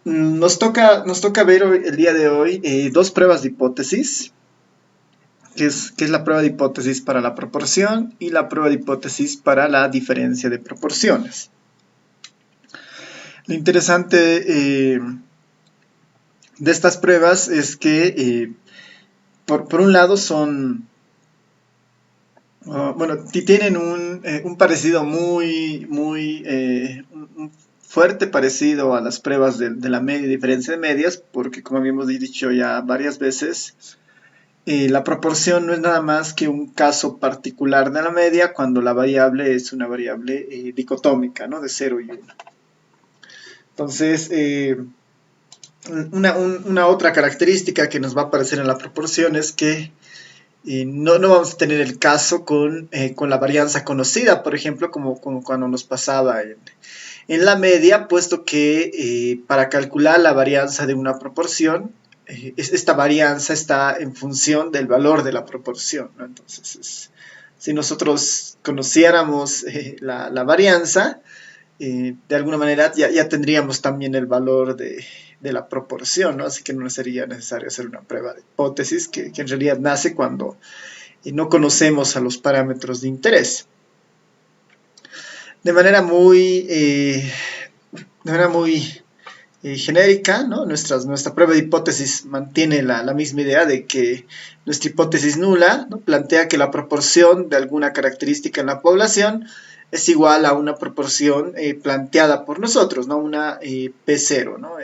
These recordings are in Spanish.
Nos toca ver el día de hoy dos pruebas de hipótesis, que es la prueba de hipótesis para la proporción y la prueba de hipótesis para la diferencia de proporciones. Lo interesante de estas pruebas es que, por un lado, bueno, tienen un parecido un fuerte parecido a las pruebas de la media y diferencia de medias, porque como habíamos dicho ya varias veces, la proporción no es nada más que un caso particular de la media cuando la variable es una variable dicotómica, ¿no? De 0 y 1. Entonces, una otra característica que nos va a aparecer en la proporción es que no vamos a tener el caso con la varianza conocida, por ejemplo, como cuando nos pasaba en la media, puesto que para calcular la varianza de una proporción, esta varianza está en función del valor de la proporción, ¿no? Entonces, si nosotros conociéramos la varianza, de alguna manera ya tendríamos también el valor de la proporción, ¿no? Así que no sería necesario hacer una prueba de hipótesis, que en realidad nace cuando no conocemos a los parámetros de interés. De manera muy genérica, ¿no? Nuestra prueba de hipótesis mantiene la misma idea de que nuestra hipótesis nula, ¿no? Plantea que la proporción de alguna característica en la población es igual a una proporción planteada por nosotros, ¿no? Una P0, ¿no?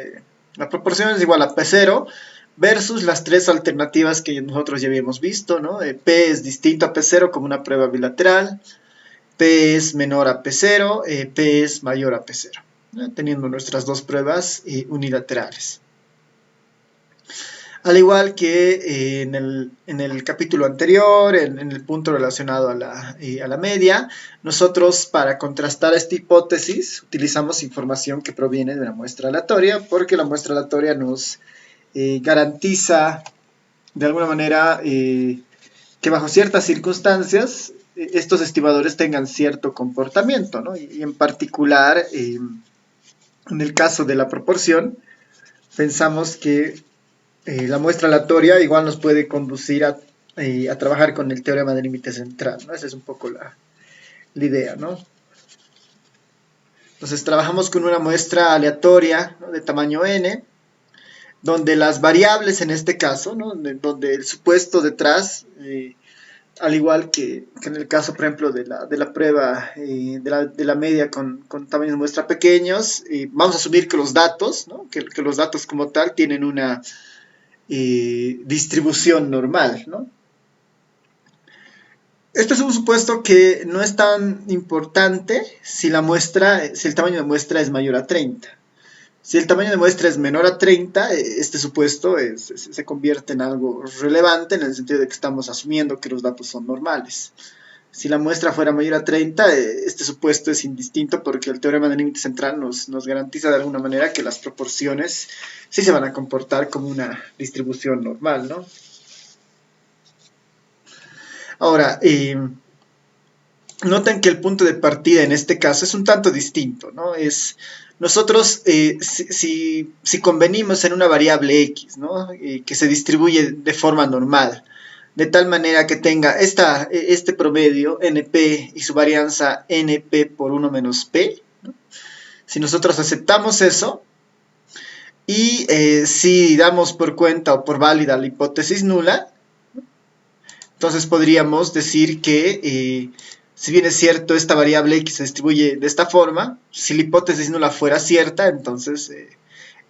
La proporción es igual a P0 versus las tres alternativas que nosotros ya habíamos visto, ¿no? P es distinto a P0 como una prueba bilateral, P es menor a P0, P es mayor a P0, ¿no? Teniendo nuestras dos pruebas unilaterales. Al igual que en el capítulo anterior, en el punto relacionado a la media, nosotros para contrastar esta hipótesis utilizamos información que proviene de la muestra aleatoria, porque la muestra aleatoria nos garantiza de alguna manera que bajo ciertas circunstancias estos estimadores tengan cierto comportamiento, ¿no? Y en particular, en el caso de la proporción, pensamos que la muestra aleatoria igual nos puede conducir a trabajar con el teorema del límite central, ¿no? Esa es un poco la idea, ¿no? Entonces trabajamos con una muestra aleatoria, ¿no? De tamaño n, donde las variables en este caso, ¿no? Donde el supuesto detrás, al igual que en el caso, por ejemplo, de la prueba de la media con tamaños de muestra pequeños, vamos a asumir que los datos, ¿no? que los datos como tal tienen una distribución normal, ¿no? Este es un supuesto que no es tan importante si el tamaño de muestra es mayor a 30. Si el tamaño de muestra es menor a 30, este supuesto se convierte en algo relevante en el sentido de que estamos asumiendo que los datos son normales. Si la muestra fuera mayor a 30, este supuesto es indistinto porque el teorema del límite central nos garantiza de alguna manera que las proporciones sí se van a comportar como una distribución normal, ¿no? Ahora, noten que el punto de partida en este caso es un tanto distinto, ¿no? Nosotros, si convenimos en una variable x, ¿no? Que se distribuye de forma normal, de tal manera que tenga este promedio np y su varianza np por 1 menos p, ¿no? Si nosotros aceptamos eso y si damos por cuenta o por válida la hipótesis nula, entonces podríamos decir que si bien es cierto, esta variable x se distribuye de esta forma, si la hipótesis nula fuera cierta, entonces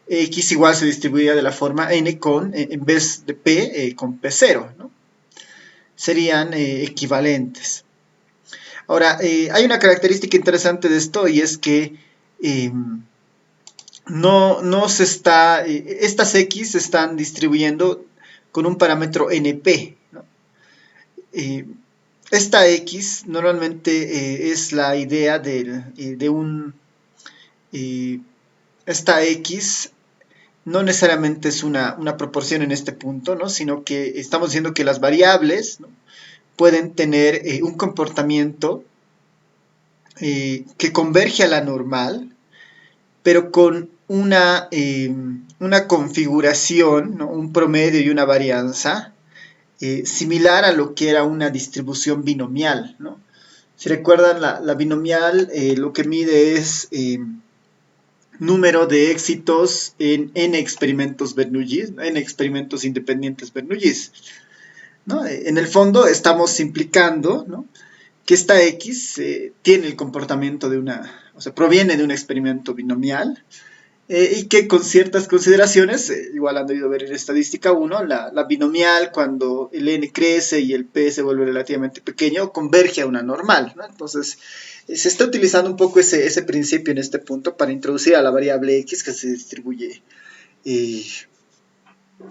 x igual se distribuiría de la forma n en vez de p, con p0, ¿no? Serían equivalentes. Ahora, hay una característica interesante de esto y es que no se está, estas x se están distribuyendo con un parámetro np, ¿no? Esta x normalmente es la idea de un... esta x no necesariamente es una proporción en este punto, ¿no? Sino que estamos diciendo que las variables, ¿no? Pueden tener un comportamiento que converge a la normal, pero con una configuración, ¿no? Un promedio y una varianza similar a lo que era una distribución binomial, ¿no? Si recuerdan, la binomial lo que mide es número de éxitos en n experimentos Bernoulli, ¿no? N experimentos independientes Bernoulli, ¿no? En el fondo estamos implicando, ¿no? Que esta X tiene el comportamiento de o sea, proviene de un experimento binomial y que con ciertas consideraciones, igual han debido ver en estadística 1, la binomial cuando el n crece y el p se vuelve relativamente pequeño, converge a una normal, ¿no? Entonces, se está utilizando un poco ese principio en este punto para introducir a la variable x que se distribuye eh,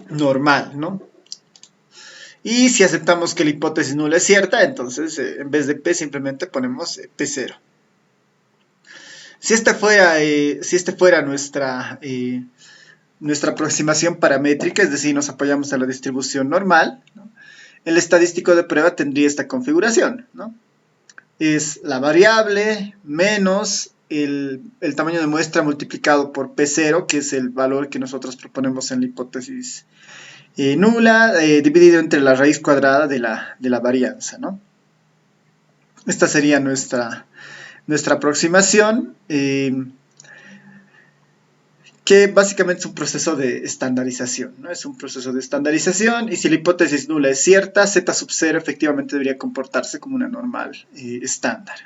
normal, ¿no? Y si aceptamos que la hipótesis nula es cierta, entonces en vez de p simplemente ponemos p0. Si esta fuera nuestra aproximación paramétrica, es decir, nos apoyamos a la distribución normal, ¿no? El estadístico de prueba tendría esta configuración, ¿no? Es la variable menos el tamaño de muestra multiplicado por P0, que es el valor que nosotros proponemos en la hipótesis nula, dividido entre la raíz cuadrada de la varianza, ¿no? Esta sería nuestra aproximación, que básicamente es un proceso de estandarización, ¿no? Es un proceso de estandarización y si la hipótesis nula es cierta, z sub 0 efectivamente debería comportarse como una normal estándar.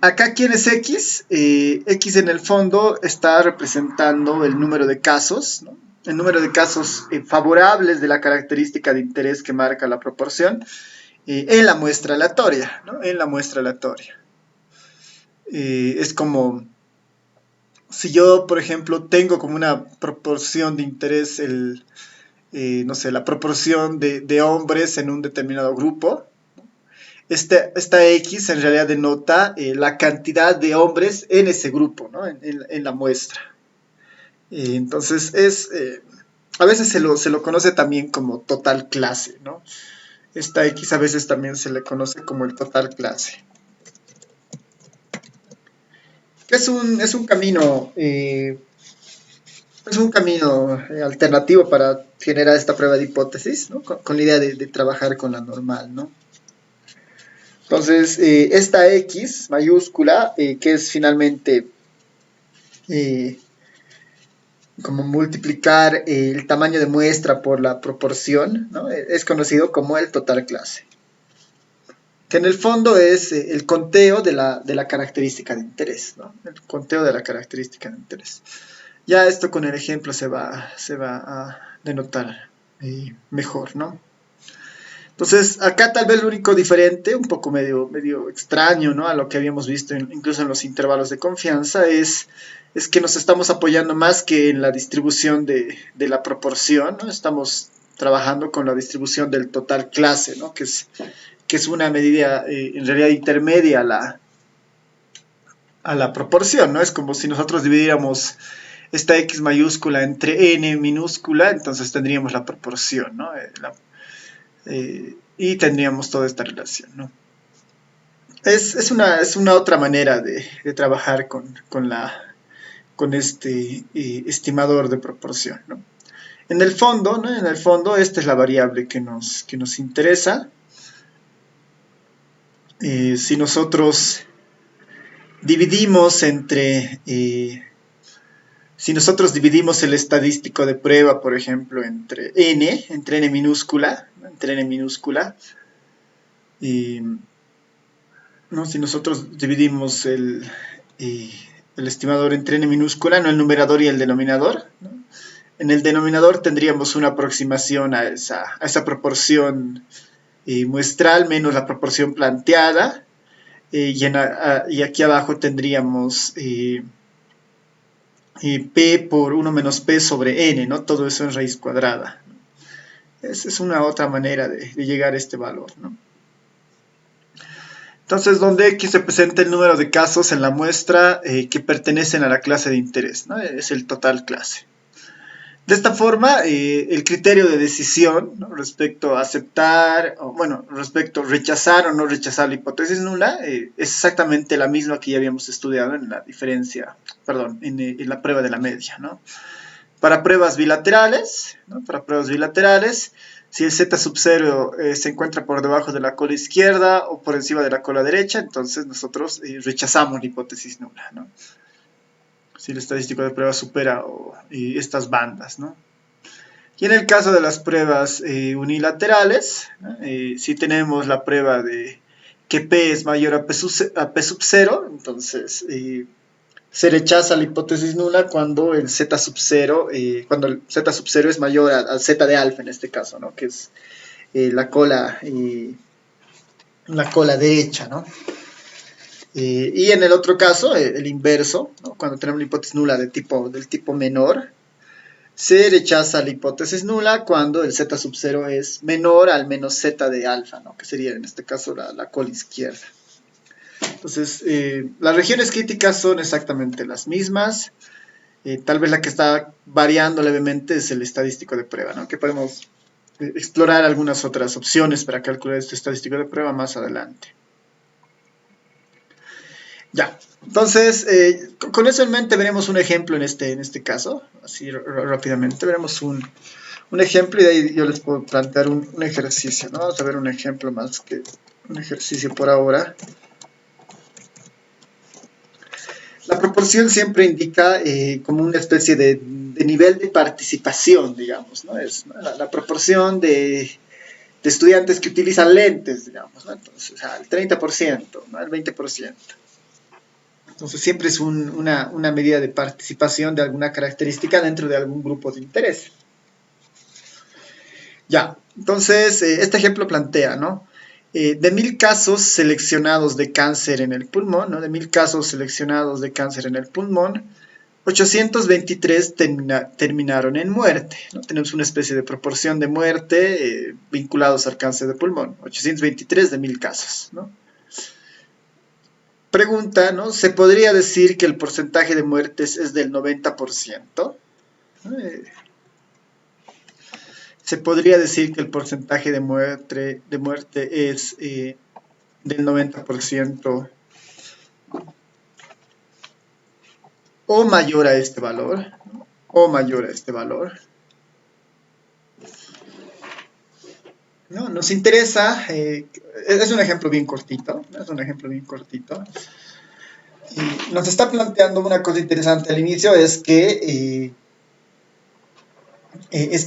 Acá, ¿quién es X? X en el fondo está representando el número de casos, ¿no? El número de casos favorables de la característica de interés que marca la proporción en la muestra aleatoria, ¿no? En la muestra aleatoria. Es como si yo, por ejemplo, tengo como una proporción de interés no sé, la proporción de hombres en un determinado grupo, esta X en realidad denota la cantidad de hombres en ese grupo, ¿no? en la muestra. Entonces, a veces se lo conoce también como total clase, ¿no? Esta X a veces también se le conoce como el total clase. Es un camino alternativo para generar esta prueba de hipótesis, ¿no? Con la idea de trabajar con la normal, ¿no? Entonces, esta X mayúscula, que es finalmente como multiplicar el tamaño de muestra por la proporción, ¿no? Es conocido como el total clase, que en el fondo es el conteo de la característica de interés, ¿no? El conteo de la característica de interés. Ya esto con el ejemplo se va a denotar mejor, ¿no? Entonces, acá tal vez lo único diferente, un poco medio extraño, ¿no? A lo que habíamos visto incluso en los intervalos de confianza, es que nos estamos apoyando más que en la distribución de la proporción, ¿no? Estamos trabajando con la distribución del total clase, ¿no? Que es una medida en realidad intermedia a la proporción, ¿no? Es como si nosotros dividiéramos esta X mayúscula entre N minúscula, entonces tendríamos la proporción, ¿no? Y tendríamos toda esta relación, ¿no? Es una otra manera de trabajar con este estimador de proporción, ¿no? En el fondo, ¿no? En el fondo, esta es la variable que nos interesa. Si nosotros dividimos si nosotros dividimos el estadístico de prueba, por ejemplo, entre n minúscula, ¿no? Si nosotros dividimos el estimador entre n minúscula, no el numerador y el denominador, ¿no? En el denominador tendríamos una aproximación a esa proporción muestral menos la proporción planteada, y aquí abajo tendríamos P por 1 menos P sobre N, ¿no? Todo eso en raíz cuadrada. Esa es una otra manera de llegar a este valor, ¿no? Entonces, donde X representa el número de casos en la muestra que pertenecen a la clase de interés, ¿no? Es el total clase. De esta forma, el criterio de decisión, ¿no?, respecto a aceptar, o, bueno, respecto a rechazar o no rechazar la hipótesis nula, es exactamente la misma que ya habíamos estudiado en la diferencia, perdón, en la prueba de la media, ¿no? Para pruebas bilaterales, ¿no?, para pruebas bilaterales, si el z sub 0 se encuentra por debajo de la cola izquierda o por encima de la cola derecha, entonces nosotros rechazamos la hipótesis nula, ¿no? Si el estadístico de prueba supera estas bandas, ¿no? Y en el caso de las pruebas unilaterales, ¿no?, si tenemos la prueba de que P es mayor a P sub 0, entonces se rechaza la hipótesis nula cuando el Z sub 0, cuando el Z sub 0 es mayor al Z de alfa en este caso, ¿no?, que es la cola derecha, ¿no? Y en el otro caso, el inverso, ¿no?, cuando tenemos la hipótesis nula del tipo menor, se rechaza la hipótesis nula cuando el Z sub 0 es menor al menos Z de alfa, ¿no?, que sería en este caso la cola izquierda. Entonces, las regiones críticas son exactamente las mismas. Tal vez la que está variando levemente es el estadístico de prueba, ¿no?, que podemos explorar algunas otras opciones para calcular este estadístico de prueba más adelante. Ya, entonces, con eso en mente veremos un ejemplo en este caso, así rápidamente, veremos un ejemplo y de ahí yo les puedo plantear un ejercicio, ¿no? Vamos a ver un ejemplo más que un ejercicio por ahora. La proporción siempre indica como una especie de nivel de participación, digamos, ¿no? Es, ¿no?, la proporción de estudiantes que utilizan lentes, digamos, ¿no? Entonces, el 30%, ¿no?, el 20%. Entonces, siempre es una medida de participación de alguna característica dentro de algún grupo de interés. Ya, entonces, este ejemplo plantea, ¿no?, de 1000 casos seleccionados de cáncer en el pulmón, ¿no?, de 1000 casos seleccionados de cáncer en el pulmón, 823 terminaron en muerte, ¿no? Tenemos una especie de proporción de muerte vinculados al cáncer de pulmón, 823 de 1000 casos, ¿no? Pregunta, ¿no?, ¿se podría decir que el porcentaje de muertes es del 90%? Se podría decir que el porcentaje de muerte es del 90% o mayor a este valor, ¿no?, o mayor a este valor. ¿No? Nos interesa, es un ejemplo bien cortito, ¿no?, es un ejemplo bien cortito. Y nos está planteando una cosa interesante al inicio, es que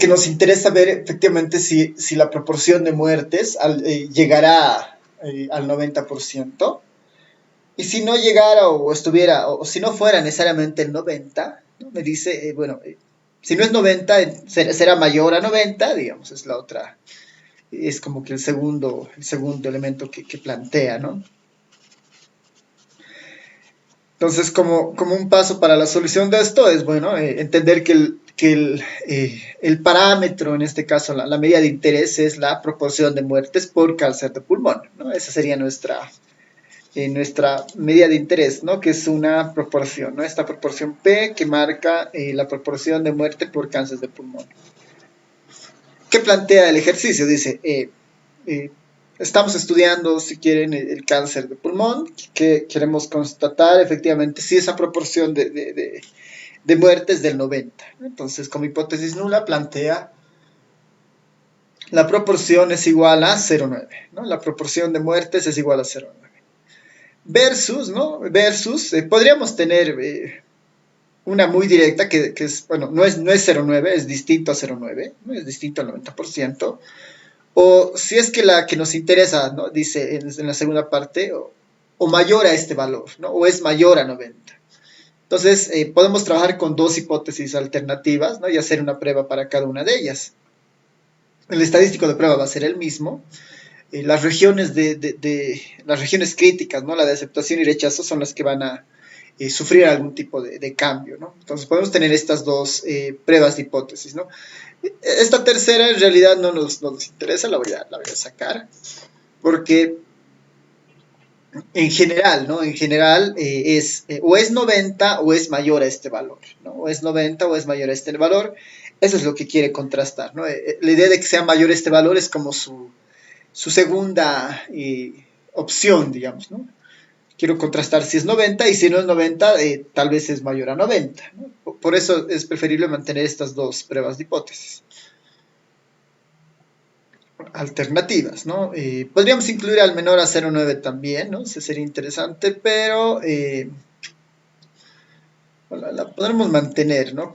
nos interesa ver efectivamente si la proporción de muertes llegará al 90%, y si no llegara o estuviera, o si no fuera necesariamente el 90%, ¿no?, me dice, bueno, si no es 90, será mayor a 90, digamos, es la otra, es como que el segundo elemento que plantea, ¿no? Entonces, como un paso para la solución de esto es, bueno, entender que el parámetro, en este caso la medida de interés, es la proporción de muertes por cáncer de pulmón, ¿no? Esa sería nuestra medida de interés, ¿no?, que es una proporción, ¿no?, esta proporción P que marca la proporción de muerte por cáncer de pulmón. ¿Qué plantea el ejercicio? Dice, estamos estudiando, si quieren, el cáncer de pulmón, que queremos constatar efectivamente si esa proporción de muerte es del 90. Entonces, como hipótesis nula, plantea la proporción es igual a 0,9, ¿no? La proporción de muertes es igual a 0,9. Versus, ¿no? Podríamos tener una muy directa que es, bueno, no es 0,9, es distinto a 0,9, ¿no?, es distinto al 90%. O si es que la que nos interesa, ¿no?, dice en la segunda parte, o mayor a este valor, ¿no?, o es mayor a 90. Entonces, podemos trabajar con dos hipótesis alternativas, ¿no?, y hacer una prueba para cada una de ellas. El estadístico de prueba va a ser el mismo. Las regiones las regiones críticas, ¿no?, la de aceptación y rechazo, son las que van a sufrir algún tipo de cambio, ¿no? Entonces podemos tener estas dos pruebas de hipótesis, ¿no? Esta tercera en realidad no nos interesa, la voy a sacar, porque En general, ¿no? En general o es 90 o es mayor a este valor, ¿no? O es 90 o es mayor a este valor. Eso es lo que quiere contrastar, ¿no? La idea de que sea mayor este valor es como su segunda opción, digamos, ¿no? Quiero contrastar si es 90 y si no es 90, tal vez es mayor a 90, ¿no? Por eso es preferible mantener estas dos pruebas de hipótesis alternativas, ¿no? Podríamos incluir al menor a 0,9 también, ¿no? Eso sería interesante, pero la podremos mantener, ¿no?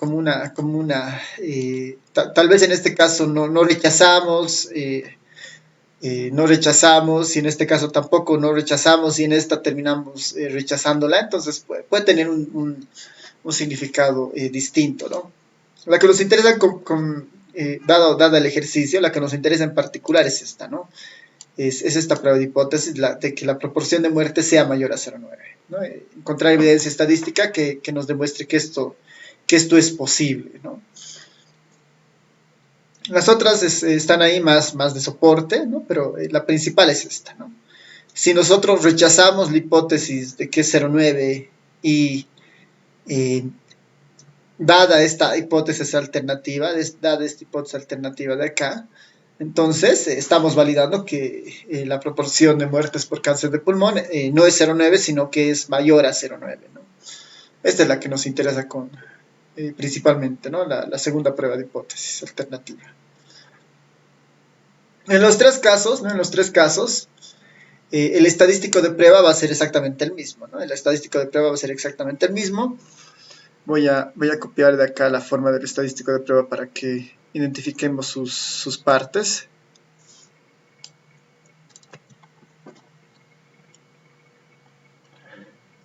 Tal vez en este caso no rechazamos, no rechazamos, y en este caso tampoco no rechazamos, y en esta terminamos rechazándola, entonces puede tener un significado distinto, ¿no? La que nos interesa dado el ejercicio, la que nos interesa en particular es esta, ¿no? Es esta prueba de hipótesis de que la proporción de muerte sea mayor a 0,9, ¿no? Encontrar evidencia estadística que nos demuestre que esto es posible, ¿no? Las otras están ahí más de soporte, ¿no? Pero la principal es esta, ¿no? Si nosotros rechazamos la hipótesis de que es 0,9 y eh, dada esta hipótesis alternativa, dada esta hipótesis alternativa de acá, entonces estamos validando que la proporción de muertes por cáncer de pulmón no es 0,9, sino que es mayor a 0,9, ¿no? Esta es la que nos interesa principalmente, ¿no? La segunda prueba de hipótesis alternativa. En los tres casos, ¿no? En los tres casos, el estadístico de prueba va a ser exactamente el mismo, ¿no? El estadístico de prueba va a ser exactamente el mismo. Voy a copiar de acá la forma del estadístico de prueba para que identifiquemos sus partes.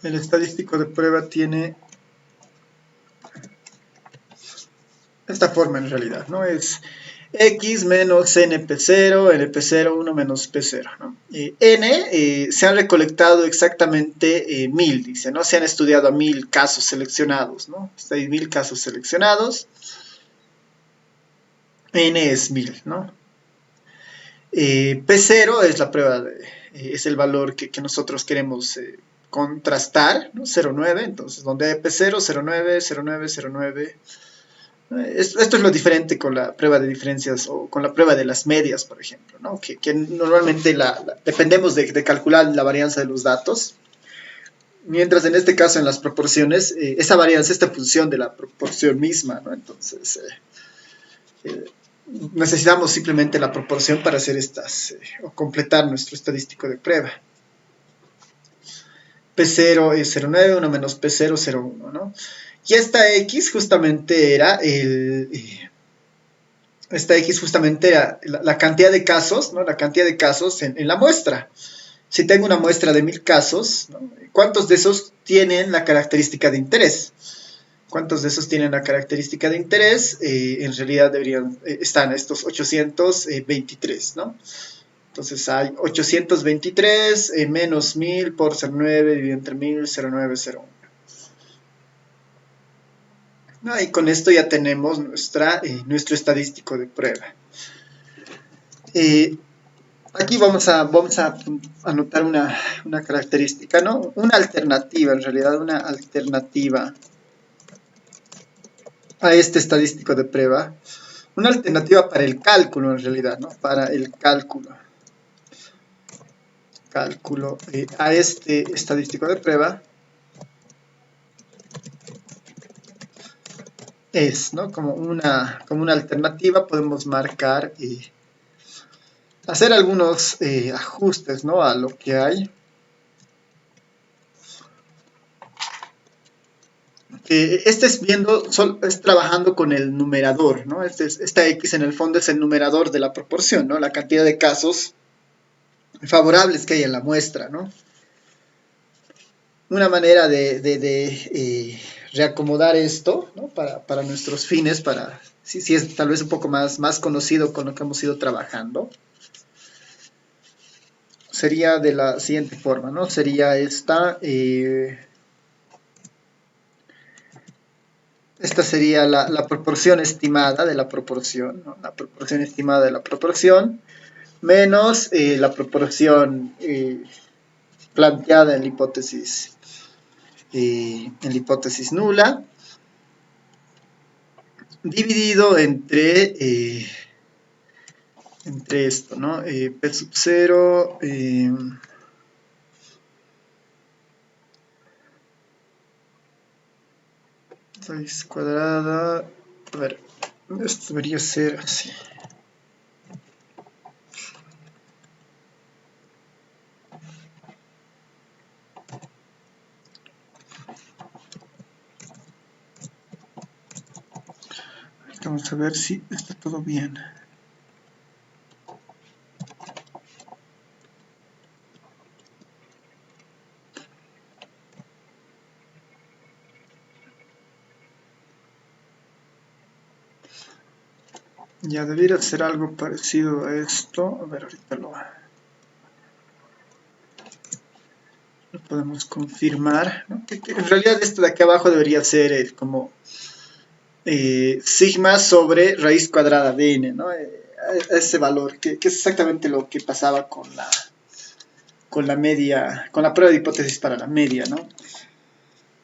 El estadístico de prueba tiene esta forma en realidad, ¿no? Es X menos NP0, NP0, 1 menos P0, ¿no? Se han recolectado exactamente 1000, dice, ¿no? Se han estudiado a 1000 casos seleccionados, ¿no? Hay 1000 casos seleccionados. N es 1000, ¿no? P0 es la prueba, es el valor que nosotros queremos contrastar, ¿no? 0,9, entonces donde hay P0, 0,9, 0,9, 0,9. Esto es lo diferente con la prueba de diferencias o con la prueba de las medias, por ejemplo, ¿no? Que normalmente dependemos de calcular la varianza de los datos, mientras en este caso en las proporciones, esa varianza es en función de la proporción misma, ¿no? Entonces, necesitamos simplemente la proporción para hacer o completar nuestro estadístico de prueba. P0 es 0,9, 1 menos P0, 0,1, ¿no? Y esta X justamente era la cantidad de casos, ¿no? La cantidad de casos en la muestra. Si tengo una muestra de 1000 casos, ¿no? ¿Cuántos de esos tienen la característica de interés? ¿Cuántos de esos tienen la característica de interés? En realidad están estos 823, ¿no? Entonces hay 823 menos 1000 por 0,9 dividido entre 1000, 0,901. ¿No? Y con esto ya tenemos nuestro estadístico de prueba. Aquí vamos a anotar una característica, ¿no? Una alternativa, en realidad, una alternativa a este estadístico de prueba. Una alternativa para el cálculo, en realidad, ¿no? Para el cálculo a este estadístico de prueba es, ¿no? Como una alternativa podemos marcar y hacer algunos ajustes, ¿no? A lo que hay. Es trabajando con el numerador, ¿no? Esta X en el fondo es el numerador de la proporción, ¿no? La cantidad de casos favorables que hay en la muestra, ¿no? Una manera de reacomodar esto, ¿no? Para nuestros fines, si es tal vez un poco más conocido con lo que hemos ido trabajando, sería de la siguiente forma, ¿no? Sería esta sería la proporción estimada de la proporción, ¿no? La proporción estimada de la proporción menos la proporción planteada en la hipótesis nula, dividido entre esto, ¿no? P sub 0, raíz cuadrada, a ver, esto debería ser así. Vamos a ver si está todo bien. Ya debería ser algo parecido a esto. A ver, ahorita lo podemos confirmar, ¿no? Que en realidad esto de aquí abajo debería ser como sigma sobre raíz cuadrada de n, ¿no? Ese valor, que es exactamente lo que pasaba con la media, con la prueba de hipótesis para la media, ¿no?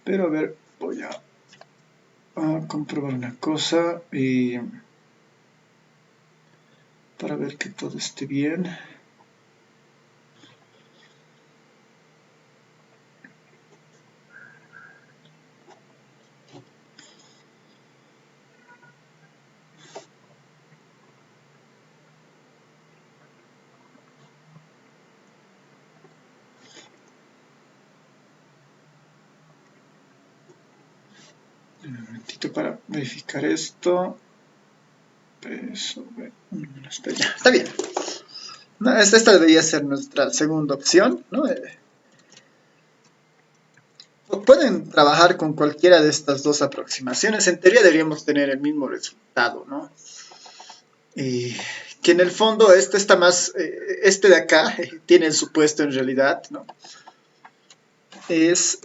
Pero a ver, voy a comprobar una cosa para ver que todo esté bien. Un momentito para verificar esto. Está bien. No, esta debería ser nuestra segunda opción, ¿no? Pueden trabajar con cualquiera de estas dos aproximaciones. En teoría deberíamos tener el mismo resultado, ¿no? Que en el fondo este está más, este de acá tiene el supuesto en realidad, ¿no? Es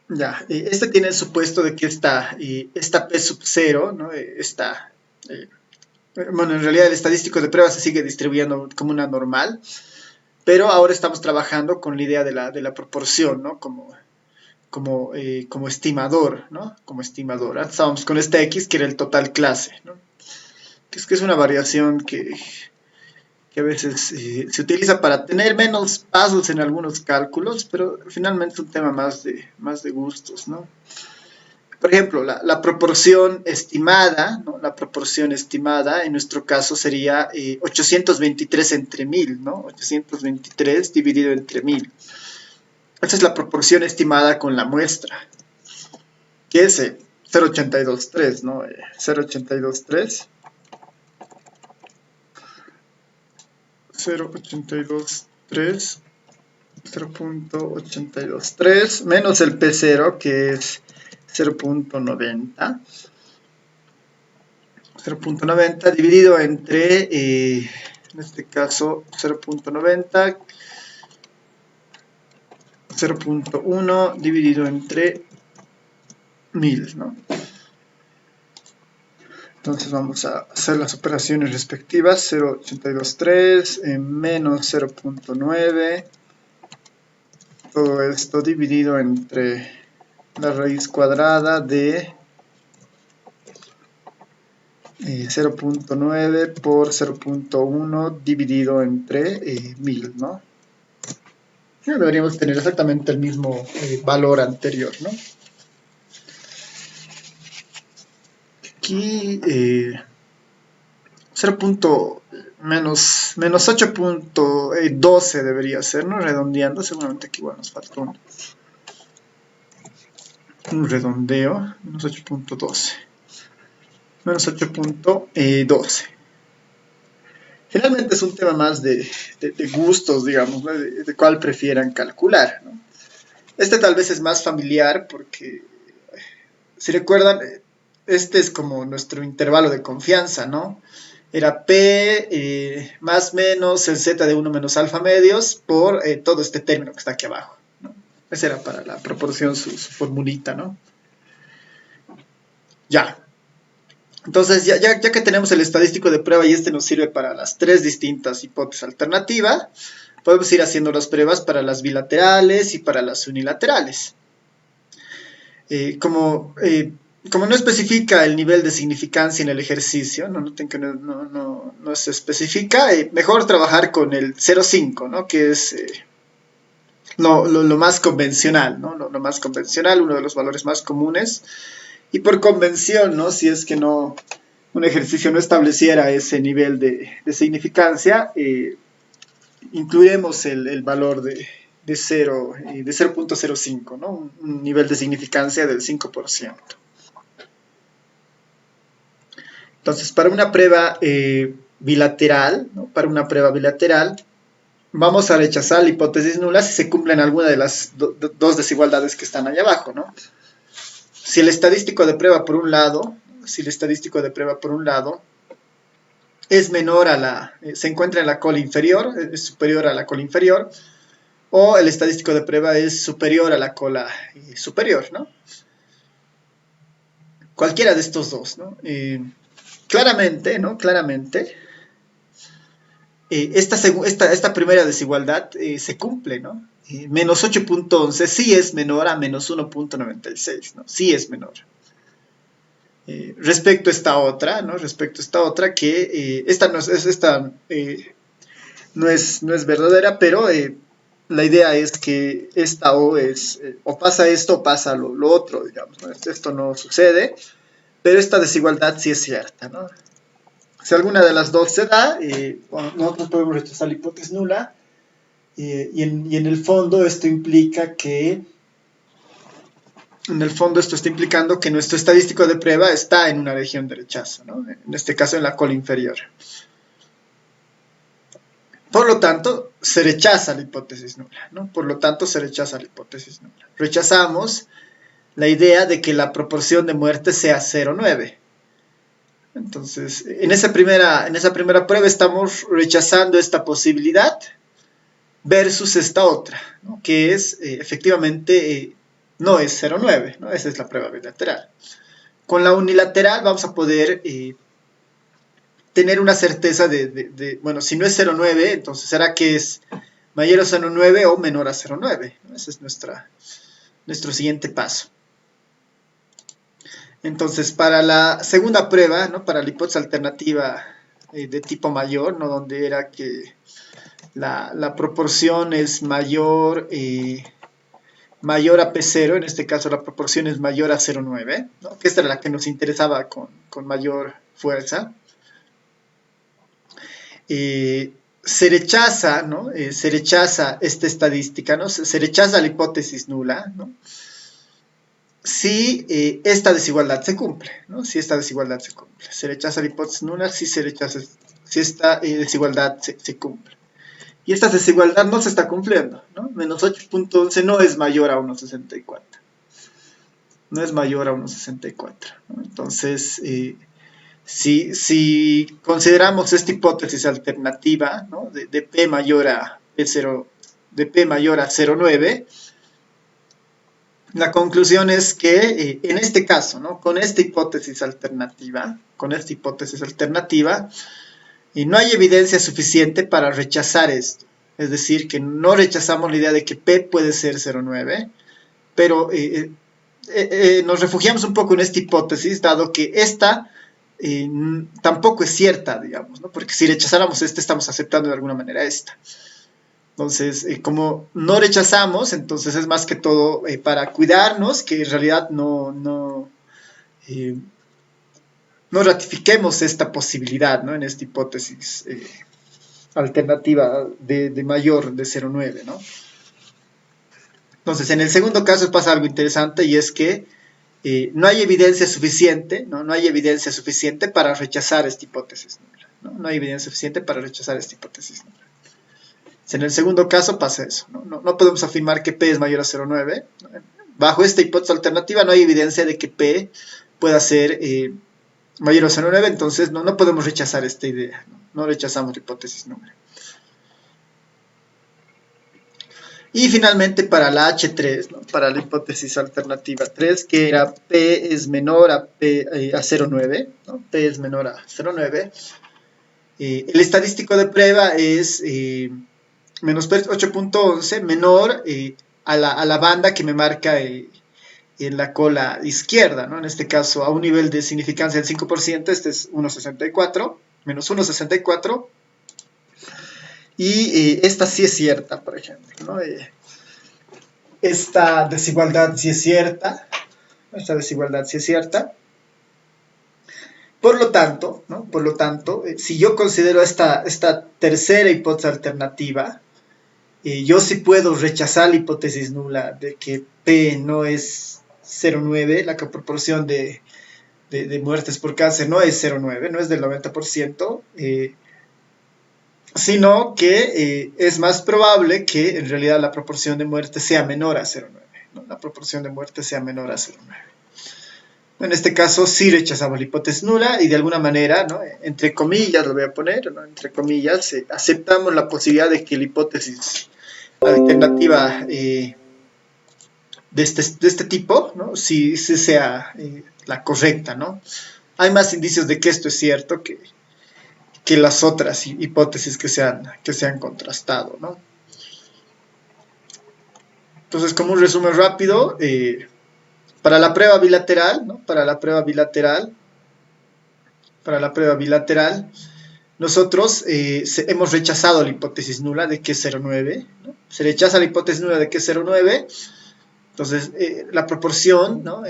ya, este tiene el supuesto de que esta P sub 0, ¿no? Bueno, en realidad el estadístico de prueba se sigue distribuyendo como una normal, pero ahora estamos trabajando con la idea de la proporción, ¿no? Como estimador, ¿no? Como estimador. Antes estábamos con esta X que era el total clase, ¿no? Que es una variación que a veces se utiliza para tener menos pasos en algunos cálculos, pero finalmente es un tema más de gustos, ¿no? Por ejemplo, la proporción estimada, ¿no? La proporción estimada en nuestro caso sería 823 entre 1000, ¿no? 823 dividido entre 1000. Esa es la proporción estimada con la muestra, que es 0,823, ¿no? 0,823. 0,823 0.823 menos el P0 que es 0.90 0.90 dividido entre en este caso 0.90 0.1 dividido entre 1000, ¿no? Entonces vamos a hacer las operaciones respectivas. 0.823 menos 0.9, todo esto dividido entre la raíz cuadrada de 0.9 por 0.1 dividido entre 1000, ¿no? Deberíamos tener exactamente el mismo valor anterior, ¿no? Aquí 0. Menos 8.12 debería ser, ¿no? Redondeando, seguramente aquí igual nos falta un redondeo, menos 8.12. Menos 8.12. Generalmente es un tema más de gustos, digamos, ¿no? de cuál prefieran calcular, ¿no? Este tal vez es más familiar porque, si recuerdan, este es como nuestro intervalo de confianza, ¿no? Era P más menos el Z de 1 menos alfa medios por todo este término que está aquí abajo, ¿no? Esa era para la proporción su formulita, ¿no? Ya. Entonces, ya que tenemos el estadístico de prueba y este nos sirve para las tres distintas hipótesis alternativas, podemos ir haciendo las pruebas para las bilaterales y para las unilaterales. Eh, como, eh, Como no especifica el nivel de significancia en el ejercicio, no noten que no se especifica, mejor trabajar con el 0,5, ¿no? Que es lo más convencional, ¿no? Lo más convencional, uno de los valores más comunes. Y por convención, ¿no? Si es que no, un ejercicio no estableciera ese nivel de significancia, incluiremos el valor de 0, de 0,05, ¿no? Un nivel de significancia del 5%. Entonces, para una prueba bilateral, ¿no? Para una prueba bilateral, vamos a rechazar la hipótesis nula si se cumplen alguna de las dos desigualdades que están ahí abajo, ¿no? Si el estadístico de prueba por un lado, si el estadístico de prueba por un lado es menor a se encuentra en la cola inferior, es superior a la cola inferior, o el estadístico de prueba es superior a la cola superior, ¿no? Cualquiera de estos dos, ¿no? Claramente, ¿no? Claramente, esta primera desigualdad se cumple, ¿no? Menos 8,11 sí es menor a menos 1,96, ¿no? Sí es menor. Respecto a esta otra, ¿no? Respecto a esta otra que esta no es verdadera, pero la idea es que esta O es, o pasa esto o pasa lo otro, digamos, ¿no? Esto no sucede, pero esta desigualdad sí es cierta, ¿no? Si alguna de las dos se da, bueno, nosotros podemos rechazar la hipótesis nula, y en el fondo esto implica que, en el fondo esto está implicando que nuestro estadístico de prueba está en una región de rechazo, ¿no? En este caso en la cola inferior. Por lo tanto, se rechaza la hipótesis nula, ¿no? Por lo tanto, se rechaza la hipótesis nula. Rechazamos la idea de que la proporción de muerte sea 0,9. Entonces, en esa primera prueba estamos rechazando esta posibilidad versus esta otra, ¿no? Que es, efectivamente, no es 0,9, ¿no? Esa es la prueba bilateral. Con la unilateral vamos a poder tener una certeza bueno, si no es 0,9, entonces será que es mayor a 0,9 o menor a 0,9. ¿No? Ese es nuestro siguiente paso. Entonces, para la segunda prueba, ¿no? Para la hipótesis alternativa de tipo mayor, ¿no? Donde era que la proporción es mayor, mayor a P0, en este caso la proporción es mayor a 0,9, ¿no? Que esta era la que nos interesaba con mayor fuerza. Se rechaza, ¿no? Se rechaza esta estadística, ¿no? Se rechaza la hipótesis nula, ¿no? Si esta desigualdad se cumple, ¿no? Si esta desigualdad se cumple. Se rechaza la hipótesis nula si esta desigualdad se cumple. Y esta desigualdad no se está cumpliendo, ¿no? Menos 8,11 no es mayor a 1,64. No es mayor a 1,64. ¿no? Entonces, si consideramos esta hipótesis alternativa, ¿no? de P mayor a P0, de P mayor a 0,9, la conclusión es que en este caso, ¿no? Con esta hipótesis alternativa, no hay evidencia suficiente para rechazar esto. Es decir, que no rechazamos la idea de que P puede ser 0,9, pero nos refugiamos un poco en esta hipótesis, dado que esta tampoco es cierta, digamos, ¿no? Porque si rechazáramos esta, estamos aceptando de alguna manera esta. Entonces, como no rechazamos, entonces es más que todo para cuidarnos, que en realidad no ratifiquemos esta posibilidad, ¿no? En esta hipótesis alternativa de mayor de 0,9, ¿no? Entonces, en el segundo caso pasa algo interesante y es que no hay evidencia suficiente, ¿no? No hay evidencia suficiente para rechazar esta hipótesis nula, ¿no? No hay evidencia suficiente para rechazar esta hipótesis nula. En el segundo caso pasa eso, no podemos afirmar que P es mayor a 0,9. Bajo esta hipótesis alternativa no hay evidencia de que P pueda ser mayor a 0,9, entonces no podemos rechazar esta idea, no rechazamos la hipótesis nula. Y finalmente para la H3, ¿no? Para la hipótesis alternativa 3, que era P es menor a 0,9, ¿no? P es menor a 0,9. El estadístico de prueba es menos 8.11 menor a la banda que me marca en la cola izquierda, ¿no? En este caso a un nivel de significancia del 5%, este es 1,64, menos 1,64. Y esta sí es cierta, por ejemplo, ¿no? Esta desigualdad sí es cierta. Esta desigualdad sí es cierta. Por lo tanto, ¿no? Por lo tanto, si yo considero esta tercera hipótesis alternativa, yo sí puedo rechazar la hipótesis nula de que P no es 0,9, la proporción de muertes por cáncer no es 0,9, no es del 90%, sino que es más probable que en realidad la proporción de muertes sea menor a 0,9, ¿no? La proporción de muertes sea menor a 0,9. En este caso sí rechazamos la hipótesis nula y de alguna manera, ¿no? Entre comillas lo voy a poner, ¿no? Entre comillas, aceptamos la posibilidad de que la hipótesis alternativa de este tipo, ¿no? Sí sea la correcta, ¿no? Hay más indicios de que esto es cierto que las otras hipótesis que se han contrastado, ¿no? Entonces, como un resumen rápido, para la prueba bilateral, ¿no? Para la prueba bilateral, nosotros hemos rechazado la hipótesis nula de que es 0,9, ¿no? Se rechaza la hipótesis nula de que es 0,9, entonces la proporción, ¿no?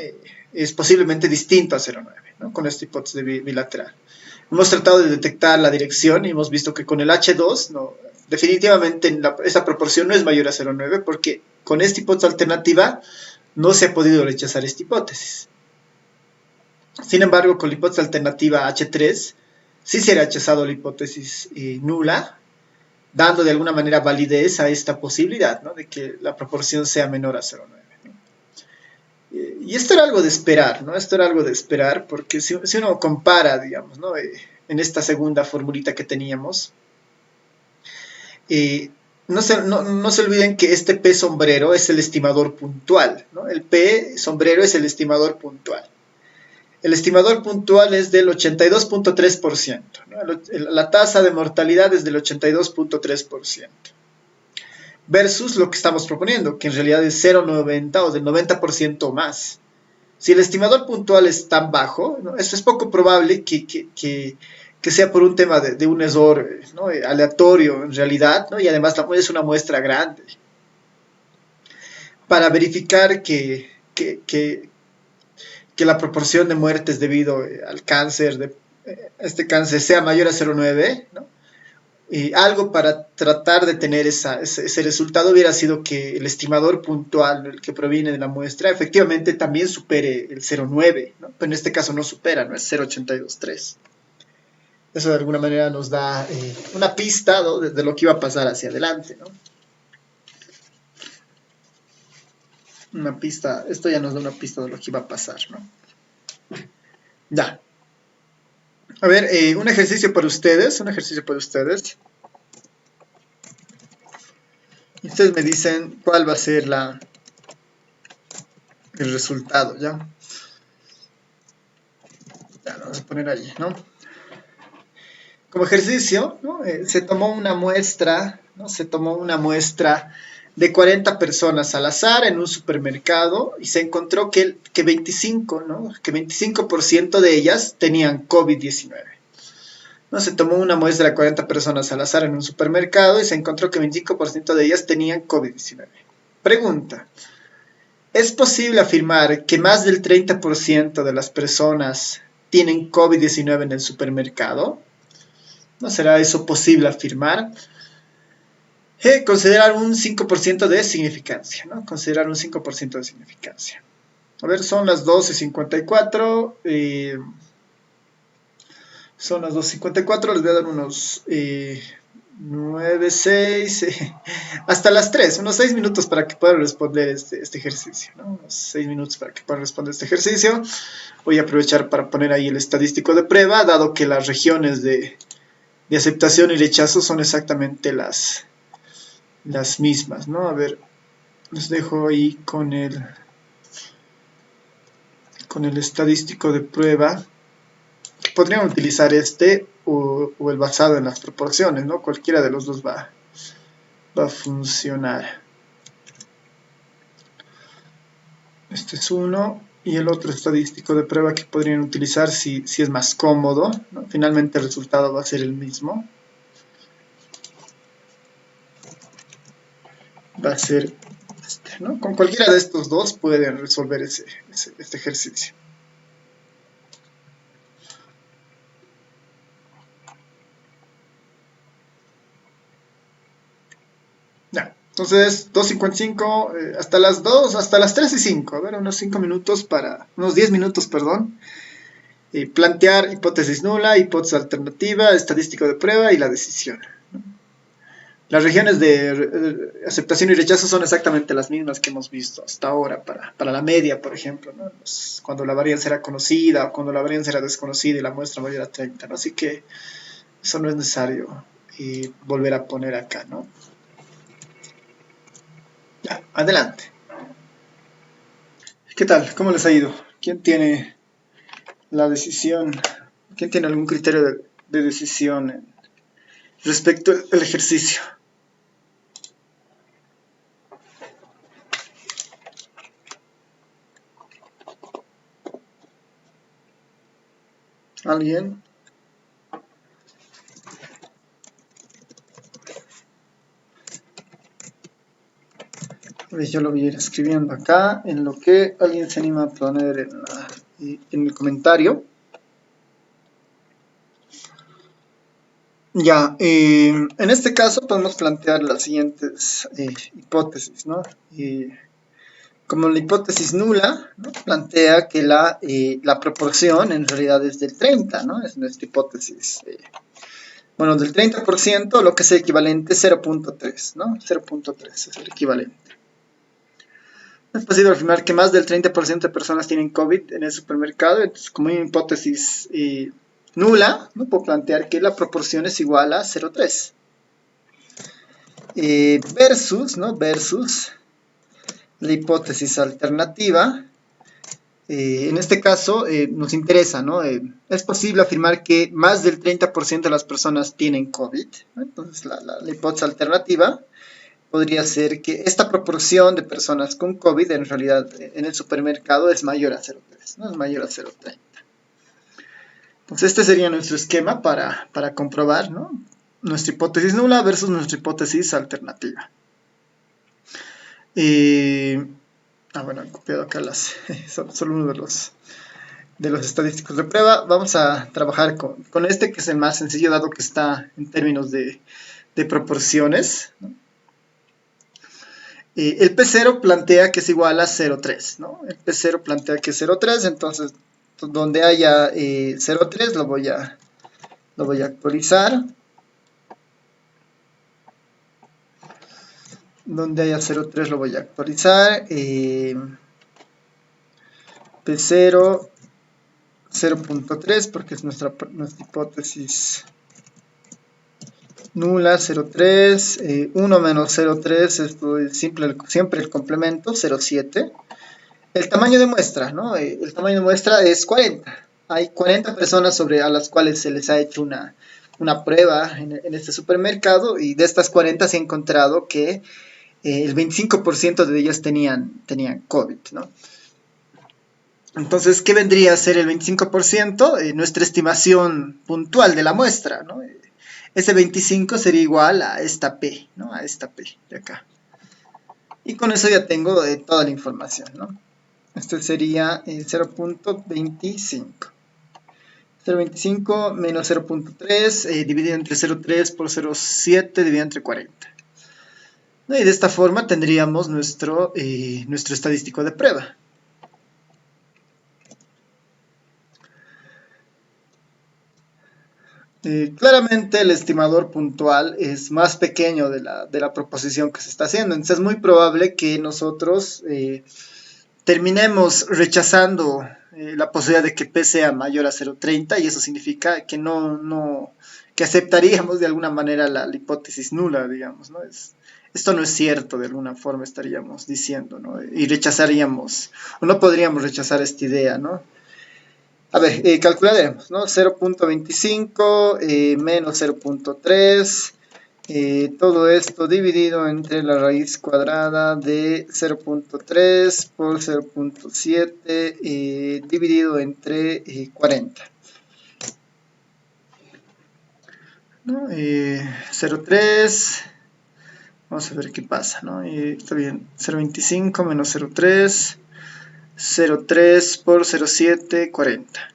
Es posiblemente distinta a 0,9, ¿no? Con esta hipótesis bilateral. Hemos tratado de detectar la dirección y hemos visto que con el H2, ¿no? Definitivamente esa proporción no es mayor a 0,9 porque con esta hipótesis alternativa no se ha podido rechazar esta hipótesis. Sin embargo, con la hipótesis alternativa H3 sí se ha rechazado la hipótesis nula, dando de alguna manera validez a esta posibilidad, ¿no? De que la proporción sea menor a 0,9. Y esto era algo de esperar, ¿no? Esto era algo de esperar, porque si uno compara, digamos, ¿no? En esta segunda formulita que teníamos, no se olviden que este P sombrero es el estimador puntual, ¿no? El P sombrero es el estimador puntual. El estimador puntual es del 82.3%, ¿no? La tasa de mortalidad es del 82.3%. Versus lo que estamos proponiendo, que en realidad es 0,90 o del 90% más. Si el estimador puntual es tan bajo, ¿no? Eso es poco probable que sea por un tema de un error, ¿no? Aleatorio en realidad, ¿no? Y además es una muestra grande. Para verificar que la proporción de muertes debido al cáncer, este cáncer sea mayor a 0,9, ¿no? Y algo para tratar de tener ese resultado hubiera sido que el estimador puntual, el que proviene de la muestra, efectivamente también supere el 0,9, ¿no? Pero en este caso no supera, ¿no? Es 0,823. Eso de alguna manera nos da una pista, ¿no? de lo que iba a pasar hacia adelante, ¿no? Una pista, esto ya nos da una pista de lo que iba a pasar, ¿no? Ya. A ver, un ejercicio para ustedes, Y ustedes me dicen cuál va a ser el resultado, ¿ya? Ya, lo vamos a poner allí, ¿no? Como ejercicio, ¿no? Se tomó una muestra, ¿no? Se tomó una muestra de 40 personas al azar en un supermercado y se encontró que 25, ¿no? Que 25% de ellas tenían COVID-19. ¿No? Se tomó una muestra de 40 personas al azar en un supermercado y se encontró que 25% de ellas tenían COVID-19. Pregunta: ¿es posible afirmar que más del 30% de las personas tienen COVID-19 en el supermercado? ¿No será eso posible afirmar? Considerar un 5% de significancia, ¿no? Considerar un 5% de significancia. A ver, son las 12:54. Son las 2:54, les voy a dar unos 9, 6, hasta las 3, unos 6 minutos para que puedan responder este ejercicio, ¿no? Unos 6 minutos para que puedan responder este ejercicio. Voy a aprovechar para poner ahí el estadístico de prueba, dado que las regiones de aceptación y rechazo son exactamente las mismas, ¿no? A ver, Les dejo ahí con el estadístico de prueba. Podrían utilizar este o el basado en las proporciones, ¿no? Cualquiera de los dos va a funcionar. Este es uno. Y el otro estadístico de prueba que podrían utilizar si es más cómodo, ¿no? Finalmente el resultado va a ser el mismo. Va a ser este, ¿no? Con cualquiera de estos dos pueden resolver este ejercicio. Ya. Entonces, 2:55, hasta las 2, hasta las 3 y 5, a ver, unos 10 minutos, perdón. Plantear hipótesis nula, hipótesis alternativa, estadístico de prueba y la decisión. Las regiones de aceptación y rechazo son exactamente las mismas que hemos visto hasta ahora para la media, por ejemplo, ¿no? Cuando la varianza era conocida o cuando la varianza era desconocida y la muestra mayor a 30, ¿no? Así que eso no es necesario volver a poner acá, ¿no? Ya, adelante. ¿Qué tal? ¿Cómo les ha ido? ¿Quién tiene la decisión? ¿Quién tiene algún criterio de decisión respecto al ejercicio? ¿Alguien? Yo lo voy a ir escribiendo acá en lo que alguien se anima a poner en el comentario. Ya, en este caso podemos plantear las siguientes hipótesis, ¿no? Como la hipótesis nula, ¿no? Plantea que la proporción en realidad es del 30, ¿no? Es nuestra hipótesis. Bueno, del 30%, lo que es el equivalente 0.3, ¿no? 0.3 es el equivalente. Es posible afirmar que más del 30% de personas tienen COVID en el supermercado, entonces como una hipótesis nula, ¿no? Puedo plantear que la proporción es igual a 0.3. Versus, ¿no? Versus la hipótesis alternativa. En este caso nos interesa, ¿no? Es posible afirmar que más del 30% de las personas tienen COVID, ¿no? Entonces la hipótesis alternativa podría ser que esta proporción de personas con COVID en realidad en el supermercado es mayor a 0.3, ¿no? Es mayor a 0.30. Entonces este sería nuestro esquema para comprobar, ¿no? Nuestra hipótesis nula versus nuestra hipótesis alternativa. Bueno, he copiado acá solo uno de los estadísticos de prueba. Vamos a trabajar con este, que es el más sencillo, dado que está en términos de proporciones, ¿no? El P0 plantea que es igual a 0.3, ¿no? El P0 plantea que es 0.3, entonces donde haya 0.3 lo voy a actualizar. Donde haya 0.3 lo voy a actualizar. P0 0.3 porque es nuestra hipótesis nula, 0.3, 1 menos 0.3, esto es siempre el complemento, 0.7. El tamaño de muestra, ¿no? El tamaño de muestra es 40. Hay 40 personas a las cuales se les ha hecho una prueba en este supermercado, y de estas 40 se ha encontrado que el 25% de ellas tenían COVID, ¿no? Entonces, ¿qué vendría a ser el 25%? Nuestra estimación puntual de la muestra, ¿no? Ese 25 sería igual a esta P, ¿no? A esta P de acá. Y con eso ya tengo toda la información, ¿no? Esto sería 0.25. 0.25 menos 0.3 dividido entre 0.3 por 0.7 dividido entre 40. ¿No? Y de esta forma tendríamos nuestro estadístico de prueba. Claramente el estimador puntual es más pequeño de la proposición que se está haciendo, entonces es muy probable que nosotros terminemos rechazando la posibilidad de que P sea mayor a 0.30, y eso significa que que aceptaríamos de alguna manera la hipótesis nula, digamos, ¿no? Esto no es cierto, de alguna forma estaríamos diciendo, ¿no? Y rechazaríamos, o no podríamos rechazar esta idea, ¿no? A ver, calcularemos, ¿no? 0.25 menos 0.3, todo esto dividido entre la raíz cuadrada de 0.3 por 0.7 dividido entre 40. ¿No? 0.3, vamos a ver qué pasa, ¿no? Está bien, 0.25 menos 0.3, 0.3 por 0.7, 40.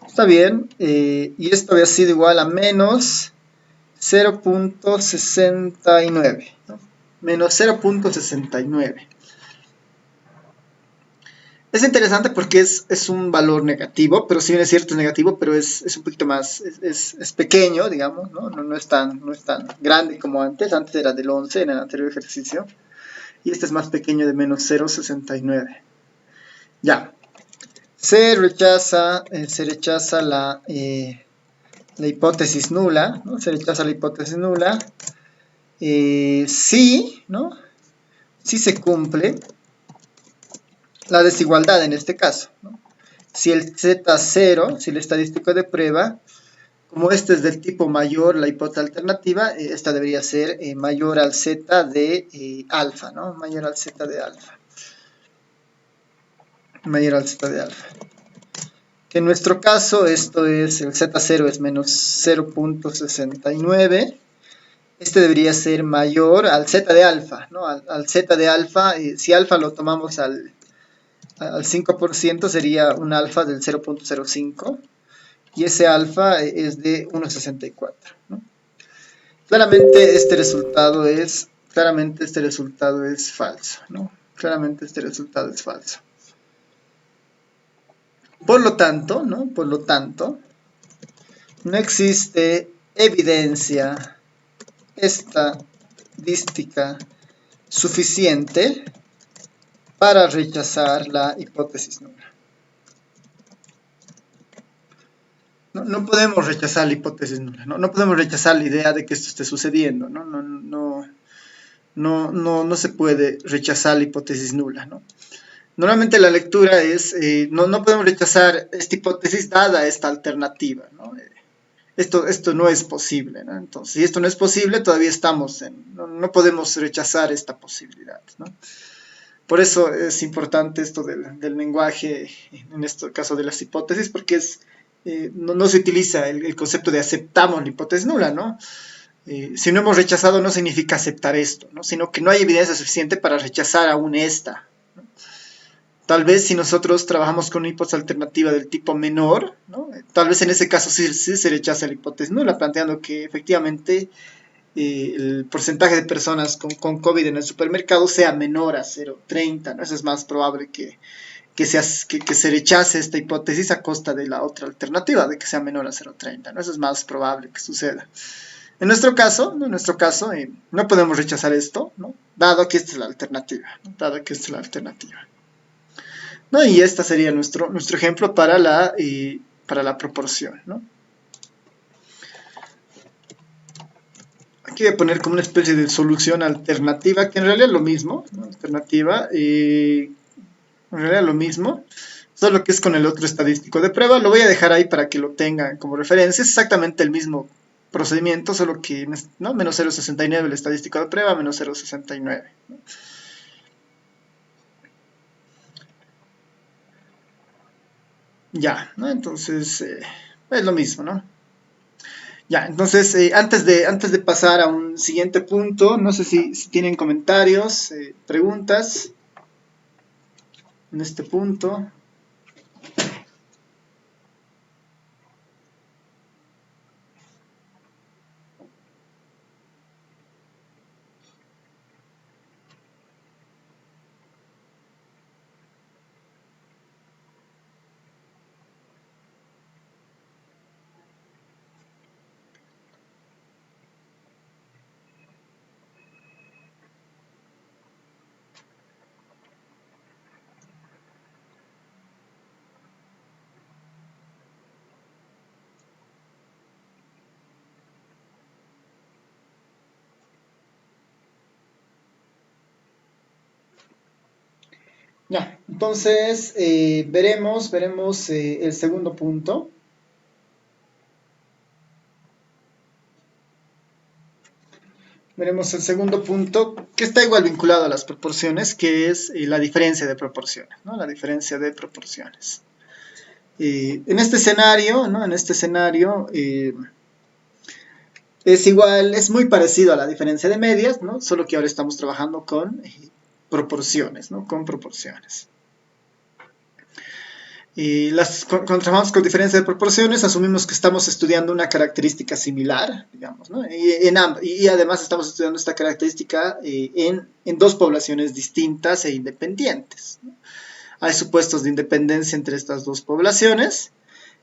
Está bien, y esto había sido igual a menos 0.69, ¿no? Menos 0.69. Es interesante porque es un valor negativo, pero si bien es cierto es negativo, pero es un poquito más, es pequeño, digamos, ¿no? No es tan grande como antes. Antes era del 11 en el anterior ejercicio, y este es más pequeño, de menos 0.69. Ya, se rechaza la hipótesis nula, ¿no? Se rechaza la hipótesis nula. Sí, ¿no? Sí se cumple la desigualdad en este caso, ¿no? Si el Z0, si el estadístico de prueba, como este es del tipo mayor, la hipótesis alternativa, esta debería ser mayor al Z de alfa, ¿no? Mayor al Z de alfa. Mayor al Z de alfa. Que en nuestro caso, esto es, el Z0 es menos 0.69. Este debería ser mayor al Z de alfa, ¿no? Al Z de alfa, si alfa lo tomamos al 5%, sería un alfa del 0.05. Y ese alfa es de 1.64, ¿no? Claramente este resultado es falso, ¿no? Claramente este resultado es falso. Por lo tanto, ¿no? Por lo tanto, no existe evidencia estadística suficiente para rechazar la hipótesis nula. No podemos rechazar la hipótesis nula, ¿no? No podemos rechazar la idea de que esto esté sucediendo, ¿no? No se puede rechazar la hipótesis nula, ¿no? Normalmente la lectura es, no podemos rechazar esta hipótesis dada esta alternativa, ¿no? Esto no es posible, ¿no? Entonces, si esto no es posible, todavía estamos no podemos rechazar esta posibilidad, ¿no? Por eso es importante esto del lenguaje, en este caso de las hipótesis, porque no se utiliza el concepto de aceptamos la hipótesis nula, ¿no? Si no hemos rechazado no significa aceptar esto, ¿no? Sino que no hay evidencia suficiente para rechazar aún esta, ¿no? Tal vez si nosotros trabajamos con una hipótesis alternativa del tipo menor, ¿no? Tal vez en ese caso sí se rechaza la hipótesis nula, planteando que efectivamente el porcentaje de personas con COVID en el supermercado sea menor a 0.30, ¿no? Eso es más probable que se rechace esta hipótesis a costa de la otra alternativa, de que sea menor a 0.30, ¿no? Eso es más probable que suceda. En nuestro caso, no podemos rechazar esto, ¿no? Dado que esta es la alternativa, ¿no? Dado que esta es la alternativa. ¿No? Y este sería nuestro ejemplo para la proporción, ¿no? Aquí voy a poner como una especie de solución alternativa, que en realidad es lo mismo, ¿no? Alternativa, en realidad es lo mismo, solo que es con el otro estadístico de prueba. Lo voy a dejar ahí para que lo tengan como referencia. Es exactamente el mismo procedimiento, solo que, ¿no? Menos 0.69 el estadístico de prueba, menos 0.69, ¿no? Ya, ¿no? Entonces, es lo mismo, ¿no? Ya, entonces, antes de pasar a un siguiente punto, no sé si tienen comentarios, preguntas en este punto. Entonces, veremos el segundo punto. Veremos el segundo punto, que está igual vinculado a las proporciones, que es la diferencia de proporciones, ¿no? La diferencia de proporciones. En este escenario, ¿no? En este escenario es igual, es muy parecido a la diferencia de medias, ¿no? Solo que ahora estamos trabajando con proporciones, ¿no? Con proporciones. Y cuando trabajamos con diferencia de proporciones, asumimos que estamos estudiando una característica similar, digamos, ¿no? Y además estamos estudiando esta característica en dos poblaciones distintas e independientes, ¿no? Hay supuestos de independencia entre estas dos poblaciones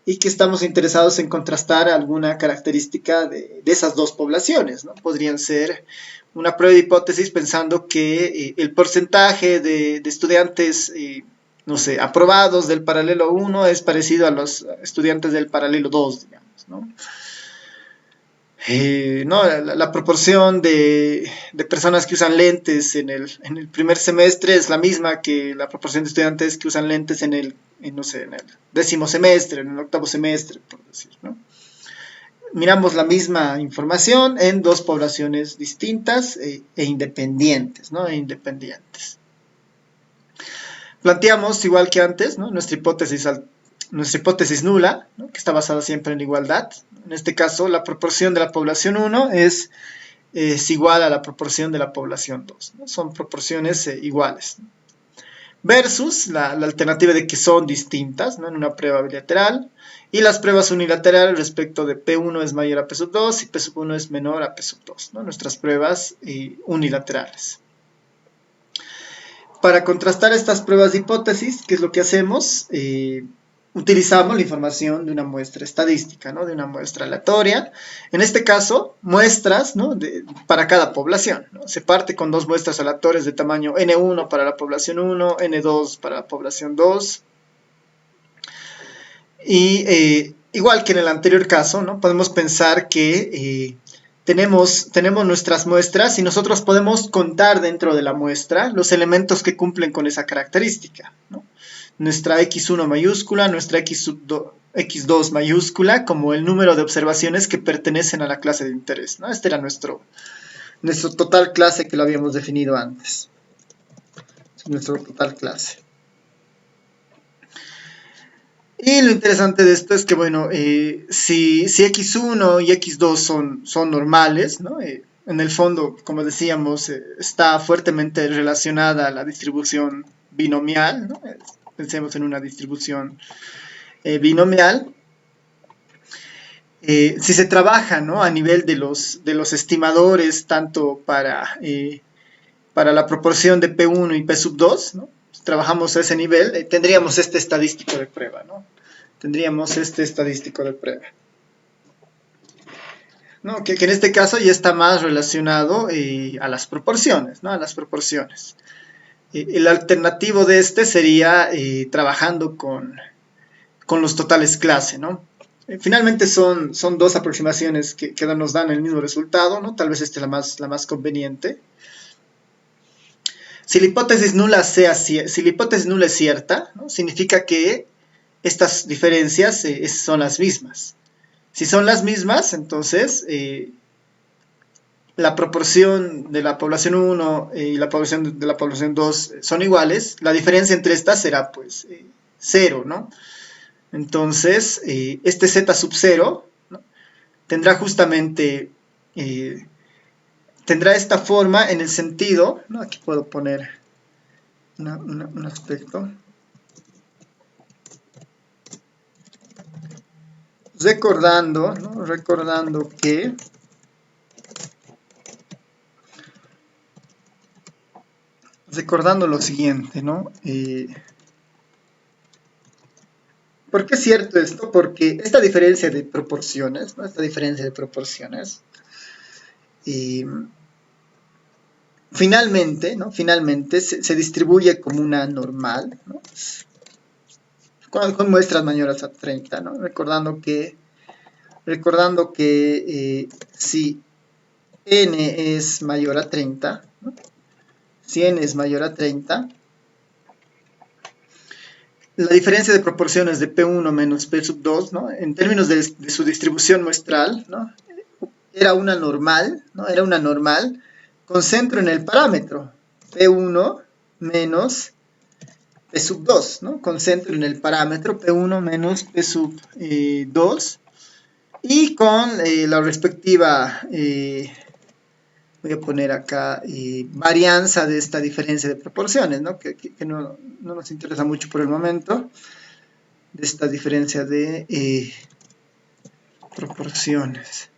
y que estamos interesados en contrastar alguna característica de esas dos poblaciones, ¿no? Podrían ser una prueba de hipótesis pensando que el porcentaje de estudiantes no sé, aprobados del paralelo 1 es parecido a los estudiantes del paralelo 2, digamos, ¿no? No, la proporción de personas que usan lentes en el primer semestre es la misma que la proporción de estudiantes que usan lentes no sé, en el décimo semestre, en el octavo semestre, por decir, ¿no? Miramos la misma información en dos poblaciones distintas e independientes, ¿no? E independientes. Planteamos, igual que antes, ¿no? nuestra hipótesis nula, ¿no? Que está basada siempre en la igualdad. En este caso, la proporción de la población 1 es igual a la proporción de la población 2. ¿no? Son proporciones iguales. ¿no? Versus la alternativa de que son distintas, ¿no? En una prueba bilateral. Y las pruebas unilaterales respecto de P1 es mayor a P sub 2 y P sub 1 es menor a P sub 2. ¿no? Nuestras pruebas unilaterales. Para contrastar estas pruebas de hipótesis, ¿qué es lo que hacemos? Utilizamos la información de una muestra estadística, ¿no? De una muestra aleatoria. En este caso, muestras, ¿no? Para cada población. ¿no? Se parte con dos muestras aleatorias de tamaño N1 para la población 1, N2 para la población 2. Y igual que en el anterior caso, ¿no? Podemos pensar que tenemos nuestras muestras y nosotros podemos contar dentro de la muestra los elementos que cumplen con esa característica. ¿no? Nuestra x1 mayúscula, nuestra x2 mayúscula, como el número de observaciones que pertenecen a la clase de interés. ¿no? Este era nuestro total clase que lo habíamos definido antes. Nuestro total clase. Y lo interesante de esto es que, bueno, si x1 y x2 son normales, ¿no? En el fondo, como decíamos, está fuertemente relacionada a la distribución binomial, ¿no? Pensemos en una distribución binomial. Si se trabaja, ¿no? A nivel de los estimadores, tanto para la proporción de P1 y P sub 2, ¿no? Si trabajamos a ese nivel, tendríamos este estadístico de prueba, ¿no? Tendríamos este estadístico de prueba. ¿no? Que en este caso ya está más relacionado a las proporciones, ¿no? A las proporciones. El alternativo de este sería trabajando con los totales clase, ¿no? Finalmente son dos aproximaciones que nos dan el mismo resultado, ¿no? Tal vez esta es la más conveniente. Si la hipótesis nula es cierta, ¿no? Significa que estas diferencias son las mismas. Si son las mismas, entonces la proporción de la población 1 y la proporción de la población 2 son iguales. La diferencia entre estas será pues 0, ¿no? Entonces, este z sub 0, ¿no? Tendrá justamente, tendrá esta forma en el sentido, ¿no? Aquí puedo poner un aspecto. Recordando, ¿no? Recordando que lo siguiente, ¿no? ¿Por qué es cierto esto? Porque esta diferencia de proporciones, ¿no? Esta diferencia de proporciones, finalmente, ¿no? Finalmente se distribuye como una normal, ¿no? Con muestras mayores a 30, ¿no? Recordando que si n es mayor a 30, ¿no? Si n es mayor a 30, la diferencia de proporciones de P1 menos P sub 2, ¿no? En términos de su distribución muestral, ¿no? Era una normal, ¿no? Era una normal con centro en el parámetro P1 menos P sub 2, ¿no? Con centro en el parámetro P1 menos P sub 2 y con la respectiva, voy a poner acá, varianza de esta diferencia de proporciones, ¿no? Que no nos interesa mucho por el momento, de esta diferencia de proporciones.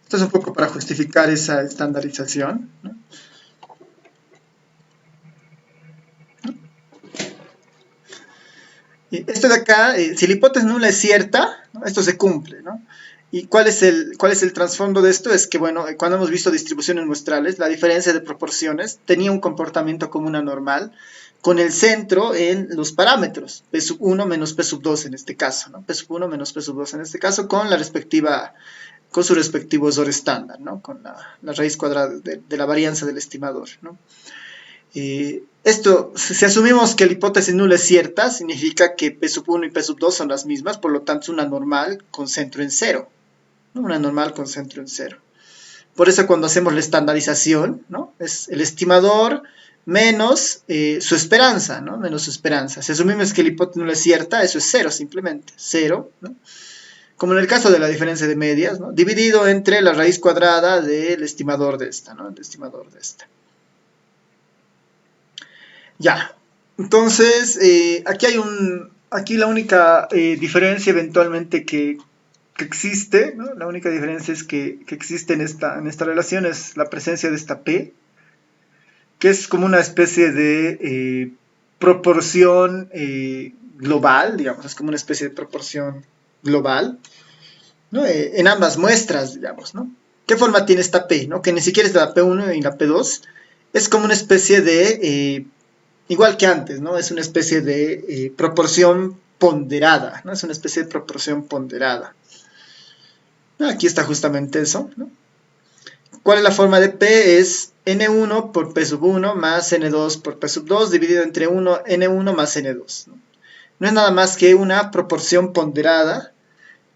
Esto es un poco para justificar esa estandarización, ¿no? Y esto de acá, si la hipótesis nula es cierta, ¿no? Esto se cumple, ¿no? ¿Y cuál es el trasfondo de esto? Es que, bueno, cuando hemos visto distribuciones muestrales, la diferencia de proporciones tenía un comportamiento como una normal, con el centro en los parámetros, P sub 1 menos P sub 2 en este caso, ¿no? P sub 1 menos P sub 2 en este caso, con su respectivo error estándar, ¿no? Con la raíz cuadrada de la varianza del estimador, ¿no? Esto, si asumimos que la hipótesis nula es cierta, significa que P sub 1 y P sub 2 son las mismas, por lo tanto es una normal con centro en cero, ¿no? Una normal con centro en cero. Por eso cuando hacemos la estandarización, ¿no? Es el estimador menos su esperanza, ¿no? Menos su esperanza. Si asumimos que la hipótesis nula es cierta, eso es cero simplemente, cero, ¿no? Como en el caso de la diferencia de medias, ¿no? Dividido entre la raíz cuadrada del estimador de esta, ¿no? El estimador de esta. Ya, entonces aquí la única diferencia eventualmente que existe, ¿no? La única diferencia es que existe en esta relación es la presencia de esta P, que es como una especie de proporción global, digamos, es como una especie de proporción global, ¿no? En ambas muestras, digamos, ¿no? ¿Qué forma tiene esta P, ¿no? Que ni siquiera es la P1 y la P2, es como una especie de igual que antes, ¿no? Es una especie de proporción ponderada, ¿no? Es una especie de proporción ponderada. Aquí está justamente eso, ¿no? ¿Cuál es la forma de P? Es N1 por P sub 1 más N2 por P sub 2 dividido entre N1 más N2, ¿no? No es nada más que una proporción ponderada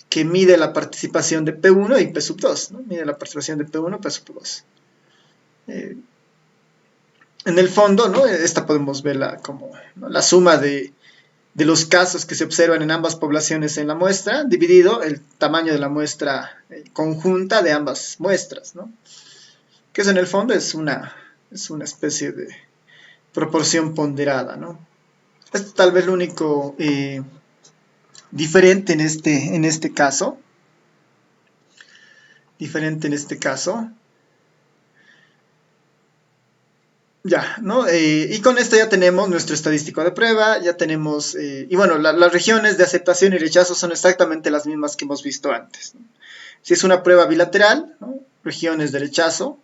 que mide la participación de P1 y P sub 2, ¿no? Mide la participación de P1 y P sub 2. En el fondo, ¿no? Esta podemos verla como, ¿no? La suma de los casos que se observan en ambas poblaciones en la muestra, dividido el tamaño de la muestra conjunta de ambas muestras, ¿no? Que eso en el fondo es una especie de proporción ponderada, ¿no? Esto es tal vez lo único diferente en este caso. Diferente en este caso. Ya, ¿no? Y con esto ya tenemos nuestro estadístico de prueba, ya tenemos, y bueno, las regiones de aceptación y rechazo son exactamente las mismas que hemos visto antes, ¿no? Si es una prueba bilateral, ¿no? Regiones de rechazo,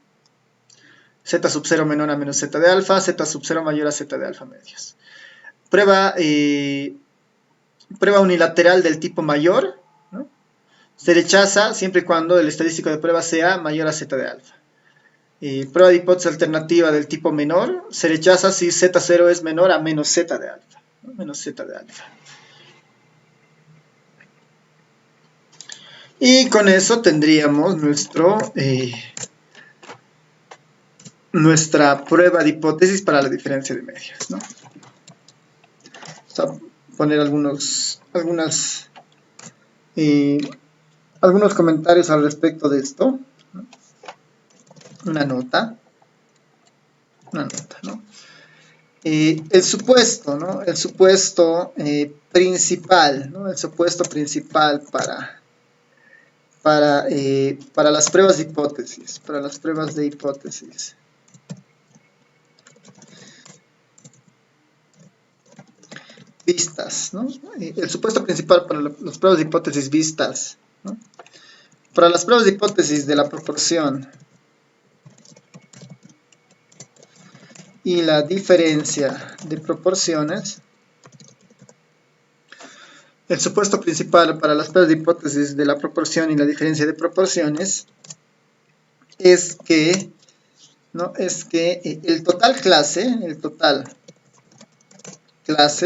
z sub 0 menor a menos z de alfa, z sub 0 mayor a z de alfa medios. Prueba unilateral del tipo mayor, ¿no? Se rechaza siempre y cuando el estadístico de prueba sea mayor a z de alfa. Prueba de hipótesis alternativa del tipo menor se rechaza si z0 es menor a menos z de alfa, ¿no? Menos z de alfa. Y con eso tendríamos nuestra prueba de hipótesis para la diferencia de medias, ¿no? Vamos a poner algunos comentarios al respecto de esto, ¿no? Una nota, ¿no? El supuesto, ¿no? El supuesto principal, ¿no? El supuesto principal para las pruebas de hipótesis, vistas, ¿no? El supuesto principal para las pruebas de hipótesis vistas, ¿no? Para las pruebas de hipótesis de la proporción y la diferencia de proporciones, el supuesto principal para las pruebas de hipótesis de la proporción y la diferencia de proporciones es que ¿no? Es que el total clase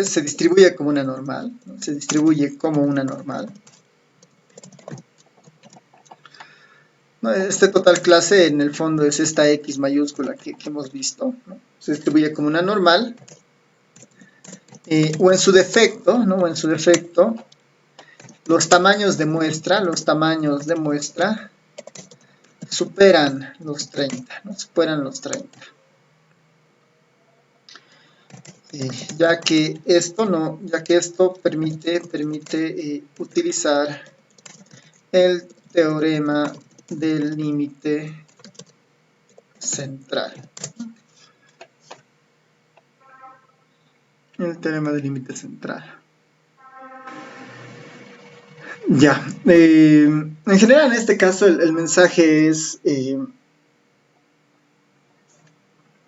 se distribuye como una normal, ¿no? Se distribuye como una normal. ¿No? Este total clase en el fondo es esta X mayúscula que hemos visto, ¿no? Se distribuye como una normal, o en su defecto, ¿no? O en su defecto, los tamaños de muestra superan los 30, ¿no? Superan los 30. Ya que esto permite utilizar el teorema del límite central. El teorema del límite central. Ya. En general, en este caso, el mensaje es. El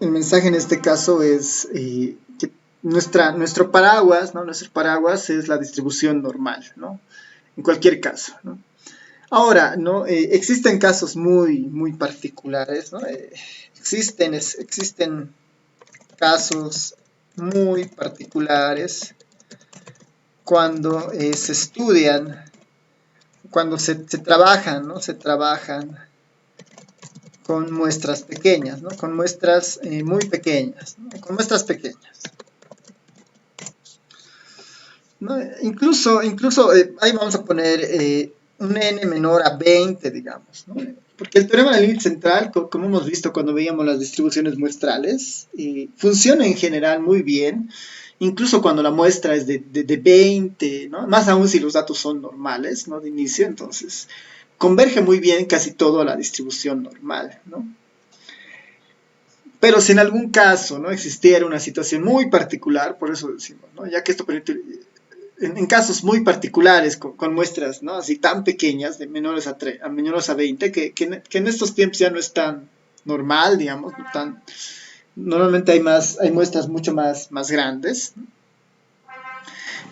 mensaje en este caso es que nuestro paraguas, ¿no? Nuestro paraguas es la distribución normal, ¿no? En cualquier caso, ¿no? Ahora, ¿no? Existen casos muy particulares, ¿no? Existen casos muy particulares cuando se estudian, cuando se trabajan, ¿no? Se trabajan con muestras pequeñas, ¿no? Con muestras muy pequeñas, ¿no? Con muestras pequeñas. ¿No? Incluso ahí vamos a poner un n menor a 20, digamos, ¿no? Porque el teorema del límite central, como hemos visto cuando veíamos las distribuciones muestrales, funciona en general muy bien, incluso cuando la muestra es de 20, ¿no? Más aún si los datos son normales, ¿no? De inicio, entonces converge muy bien casi todo a la distribución normal, ¿no? Pero si en algún caso, ¿no? Existiera una situación muy particular, por eso decimos, ¿no? Ya que esto permite en casos muy particulares, con muestras, ¿no? Así tan pequeñas, de menores a 20, que en estos tiempos ya no es tan normal, digamos, no tan, normalmente hay muestras mucho más grandes, ¿no?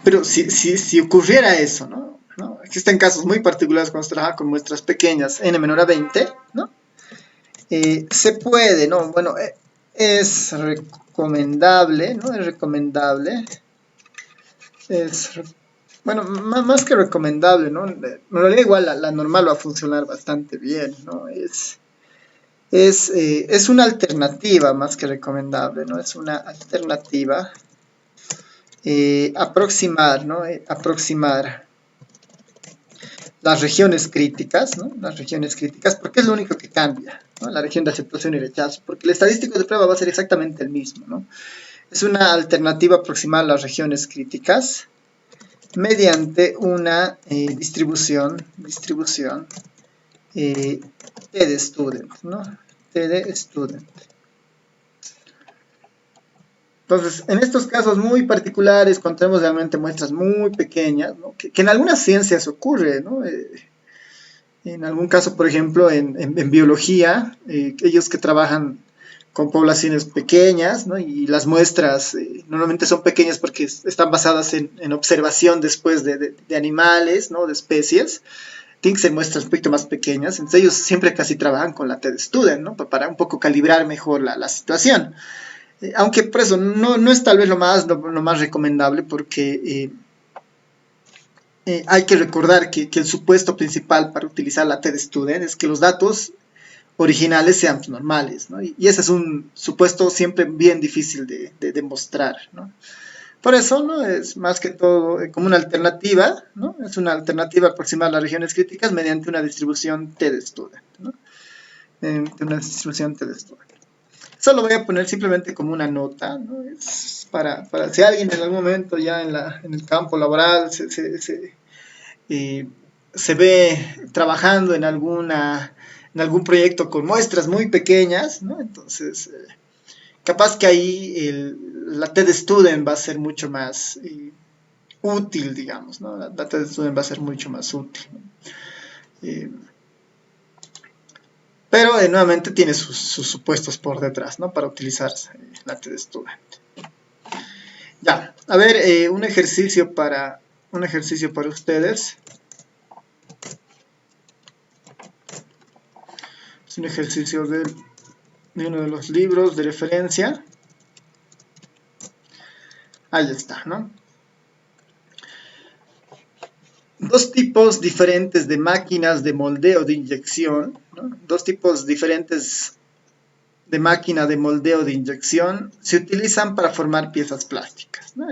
Pero si ocurriera eso, ¿no? ¿No? Existen casos muy particulares cuando se trabaja con muestras pequeñas, n menor a 20, ¿no? Se puede, ¿no? Bueno, es recomendable, ¿no? Es recomendable, es bueno, más que recomendable, ¿no? En realidad igual la normal va a funcionar bastante bien, ¿no? Es una alternativa más que recomendable, ¿no? Es una alternativa aproximar, ¿no? Aproximar las regiones críticas, ¿no? Las regiones críticas, porque es lo único que cambia, ¿no? La región de aceptación y rechazo, porque el estadístico de prueba va a ser exactamente el mismo, ¿no? Es una alternativa aproximar las regiones críticas mediante una distribución T de student, ¿no? T de student. Entonces, en estos casos muy particulares, cuando tenemos realmente muestras muy pequeñas, ¿no? que en algunas ciencias ocurre, ¿no? En algún caso, por ejemplo, en biología, ellos que trabajan con poblaciones pequeñas, ¿no? Y las muestras normalmente son pequeñas porque están basadas en observación después de animales, ¿no? De especies. Tienen que ser muestras un poquito más pequeñas, entonces ellos siempre casi trabajan con la TED Student, ¿no? Para un poco calibrar mejor la situación. Aunque por eso no es tal vez lo más recomendable porque hay que recordar que el supuesto principal para utilizar la TED Student es que los datos originales sean normales, ¿no? Y ese es un supuesto siempre bien difícil de demostrar, ¿no? Por eso, ¿no? Es más que todo como una alternativa, ¿no? Es una alternativa aproximar las regiones críticas mediante una distribución T-de-Student, ¿no? Una distribución T-de-Student. Eso lo voy a poner simplemente como una nota, ¿no? Es para si alguien en algún momento ya en el campo laboral se ve trabajando en algún proyecto con muestras muy pequeñas, ¿no? Entonces, capaz que ahí la TED Student va a ser mucho más útil, digamos, ¿no? La TED Student va a ser mucho más útil, ¿no? Eh, pero nuevamente tiene sus supuestos por detrás, ¿no? Para utilizar la TED Student. Ya, a ver, un ejercicio para ustedes. Es un ejercicio del de uno de los libros de referencia. Ahí está, ¿no? Dos tipos diferentes de máquinas de moldeo de inyección, ¿no? Dos tipos diferentes de máquina de moldeo de inyección se utilizan para formar piezas plásticas, ¿no?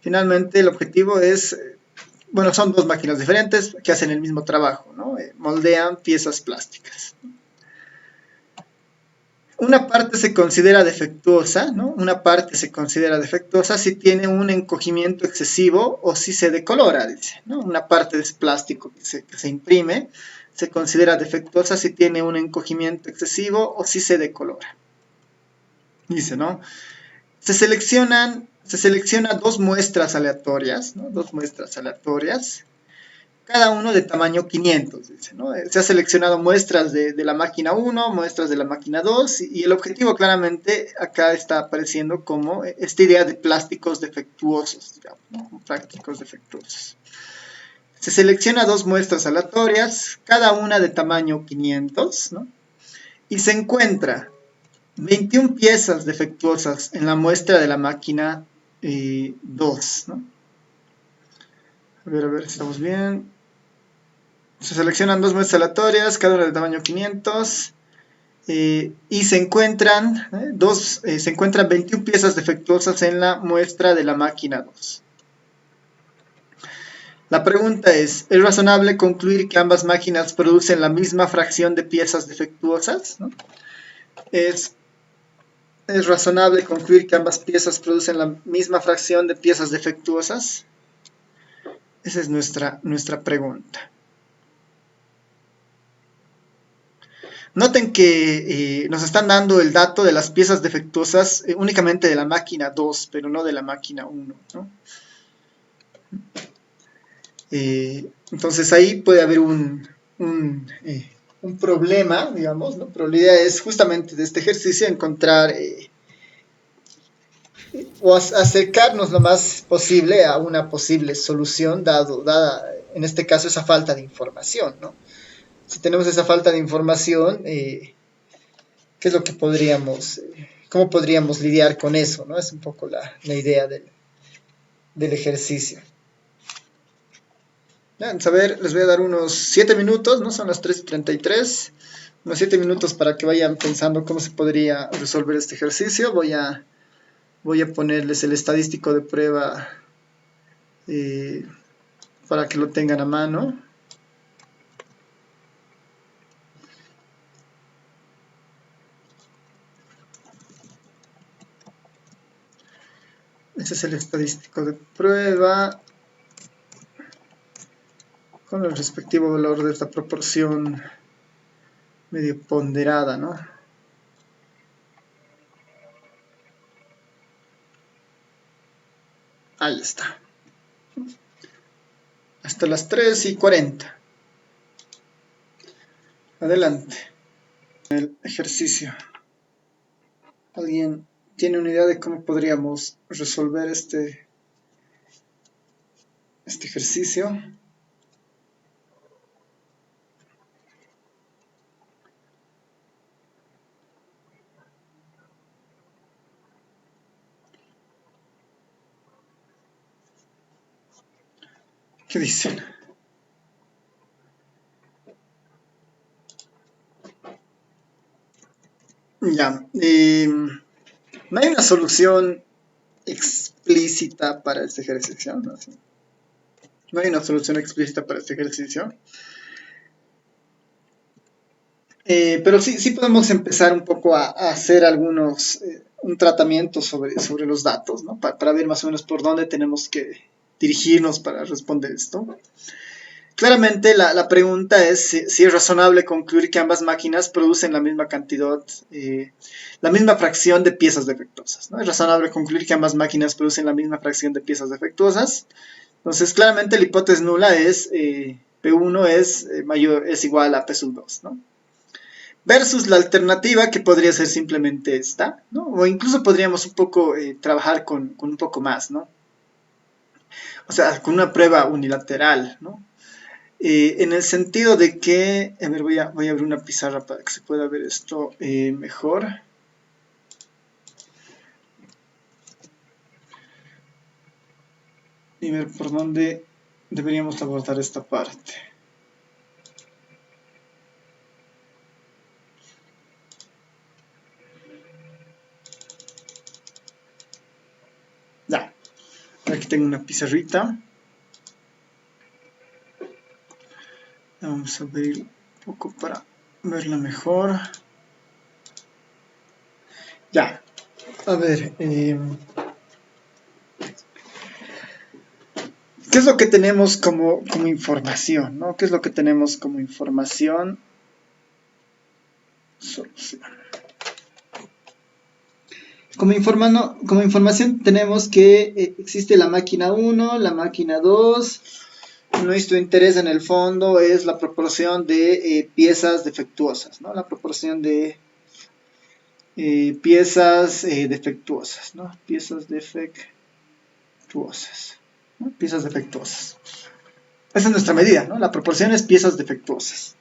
Finalmente el objetivo es, bueno, son dos máquinas diferentes que hacen el mismo trabajo, ¿no? Moldean piezas plásticas. Una parte se considera defectuosa, ¿no? Una parte se considera defectuosa si tiene un encogimiento excesivo o si se decolora, dice, ¿no? Una parte de ese plástico que se imprime se considera defectuosa si tiene un encogimiento excesivo o si se decolora. Dice, ¿no? Se selecciona dos muestras aleatorias, ¿no? Dos muestras aleatorias, cada uno de tamaño 500, dice, ¿no? Se ha seleccionado muestras de la máquina 1, muestras de la máquina 2, y el objetivo claramente acá está apareciendo como esta idea de plásticos defectuosos, digamos, ¿no? Plásticos defectuosos. Se selecciona dos muestras aleatorias, cada una de tamaño 500, ¿no? Y se encuentra 21 piezas defectuosas en la muestra de la máquina 2, ¿no? A ver, estamos bien. Se seleccionan dos muestras aleatorias, cada una de tamaño 500, y se encuentran 21 piezas defectuosas en la muestra de la máquina 2. La pregunta es razonable concluir que ambas máquinas producen la misma fracción de piezas defectuosas? ¿No? ¿Es razonable concluir que ambas piezas producen la misma fracción de piezas defectuosas? Esa es nuestra pregunta. Noten que nos están dando el dato de las piezas defectuosas únicamente de la máquina 2, pero no de la máquina 1, ¿no? Entonces ahí puede haber un problema, digamos, ¿no? Pero la idea es justamente de este ejercicio encontrar o acercarnos lo más posible a una posible solución, dada en este caso esa falta de información, ¿no? Si tenemos esa falta de información, ¿qué es lo que cómo podríamos lidiar con eso, ¿no? Es un poco la idea del ejercicio. Vamos a ver, les voy a dar unos 7 minutos, ¿no? Son las 3:33, unos 7 minutos para que vayan pensando cómo se podría resolver este ejercicio. Voy a ponerles el estadístico de prueba para que lo tengan a mano. Ese es el estadístico de prueba con el respectivo valor de esta proporción medio ponderada, ¿no? Ahí está. Hasta las 3:40. Adelante. El ejercicio. ¿Alguien tiene una idea de cómo podríamos resolver este ejercicio? ¿Qué dicen? Ya. No hay una solución explícita para este ejercicio, ¿no? No hay una solución explícita para este ejercicio. Pero sí podemos empezar un poco a hacer un tratamiento sobre los datos, ¿no? Para ver más o menos por dónde tenemos que dirigirnos para responder esto. Claramente la pregunta es si es razonable concluir que ambas máquinas producen la misma cantidad, la misma fracción de piezas defectuosas, ¿no? Es razonable concluir que ambas máquinas producen la misma fracción de piezas defectuosas. Entonces, claramente la hipótesis nula es P1 es igual a P sub 2, ¿no? Versus la alternativa que podría ser simplemente esta, ¿no? O incluso podríamos un poco trabajar con un poco más, ¿no? O sea, con una prueba unilateral, ¿no? en el sentido de que, a ver, voy a abrir una pizarra para que se pueda ver esto mejor. Y ver por dónde deberíamos abordar esta parte. Ya, aquí tengo una pizarrita. Vamos a abrir un poco para verla mejor. Ya, a ver, ¿qué es lo que tenemos como información? ¿No? ¿Qué es lo que tenemos como información? Solución. Como información tenemos que existe la máquina 1, la máquina 2. Nuestro interés en el fondo es la proporción de piezas defectuosas, ¿no? La proporción de piezas defectuosas, ¿no? Piezas defectuosas, ¿no? Piezas defectuosas. Esa es nuestra medida, ¿no? La proporción es piezas defectuosas.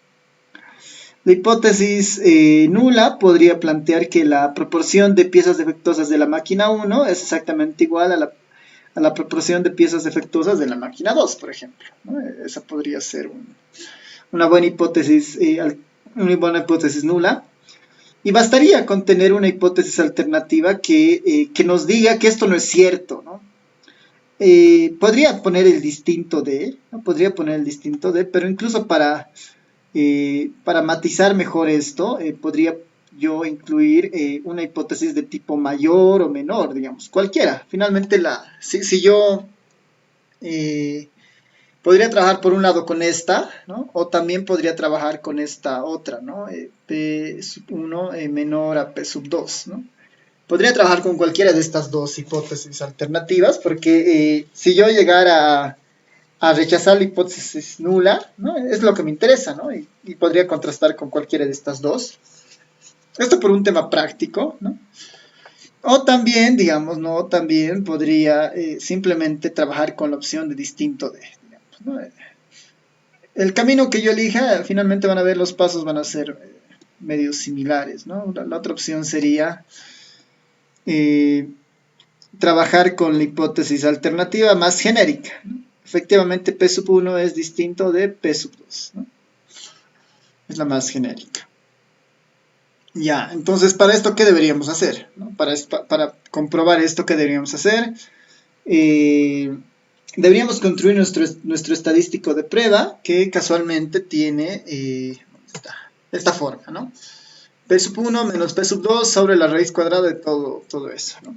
La hipótesis nula podría plantear que la proporción de piezas defectuosas de la máquina 1 es exactamente igual a la proporción de piezas defectuosas de la máquina 2, por ejemplo, ¿no? Esa podría ser una buena hipótesis nula. Y bastaría con tener una hipótesis alternativa que nos diga que esto no es cierto, ¿no? Podría poner el distinto de, ¿no? Podría poner el distinto de, pero incluso para matizar mejor esto, podría yo incluir una hipótesis de tipo mayor o menor, digamos, cualquiera. Finalmente, si yo podría trabajar por un lado con esta, ¿no? O también podría trabajar con esta otra, ¿no? P sub 1 menor a P sub 2, ¿no? Podría trabajar con cualquiera de estas dos hipótesis alternativas, porque si yo llegara a rechazar la hipótesis nula, ¿no? Es lo que me interesa, ¿no? Y podría contrastar con cualquiera de estas dos. Esto por un tema práctico, ¿no? O también, digamos, no, también podría simplemente trabajar con la opción de distinto de, digamos, ¿no? El camino que yo elija, finalmente van a ver los pasos van a ser medio similares, ¿no? La otra opción sería trabajar con la hipótesis alternativa más genérica, ¿no? Efectivamente, P sub 1 es distinto de P sub 2, ¿no? Es la más genérica. Ya, entonces, ¿para esto qué deberíamos hacer? ¿No? Para comprobar esto, ¿qué deberíamos hacer? Deberíamos construir nuestro estadístico de prueba, que casualmente tiene esta forma, ¿no? P sub 1 menos P sub 2 sobre la raíz cuadrada de todo eso, ¿no?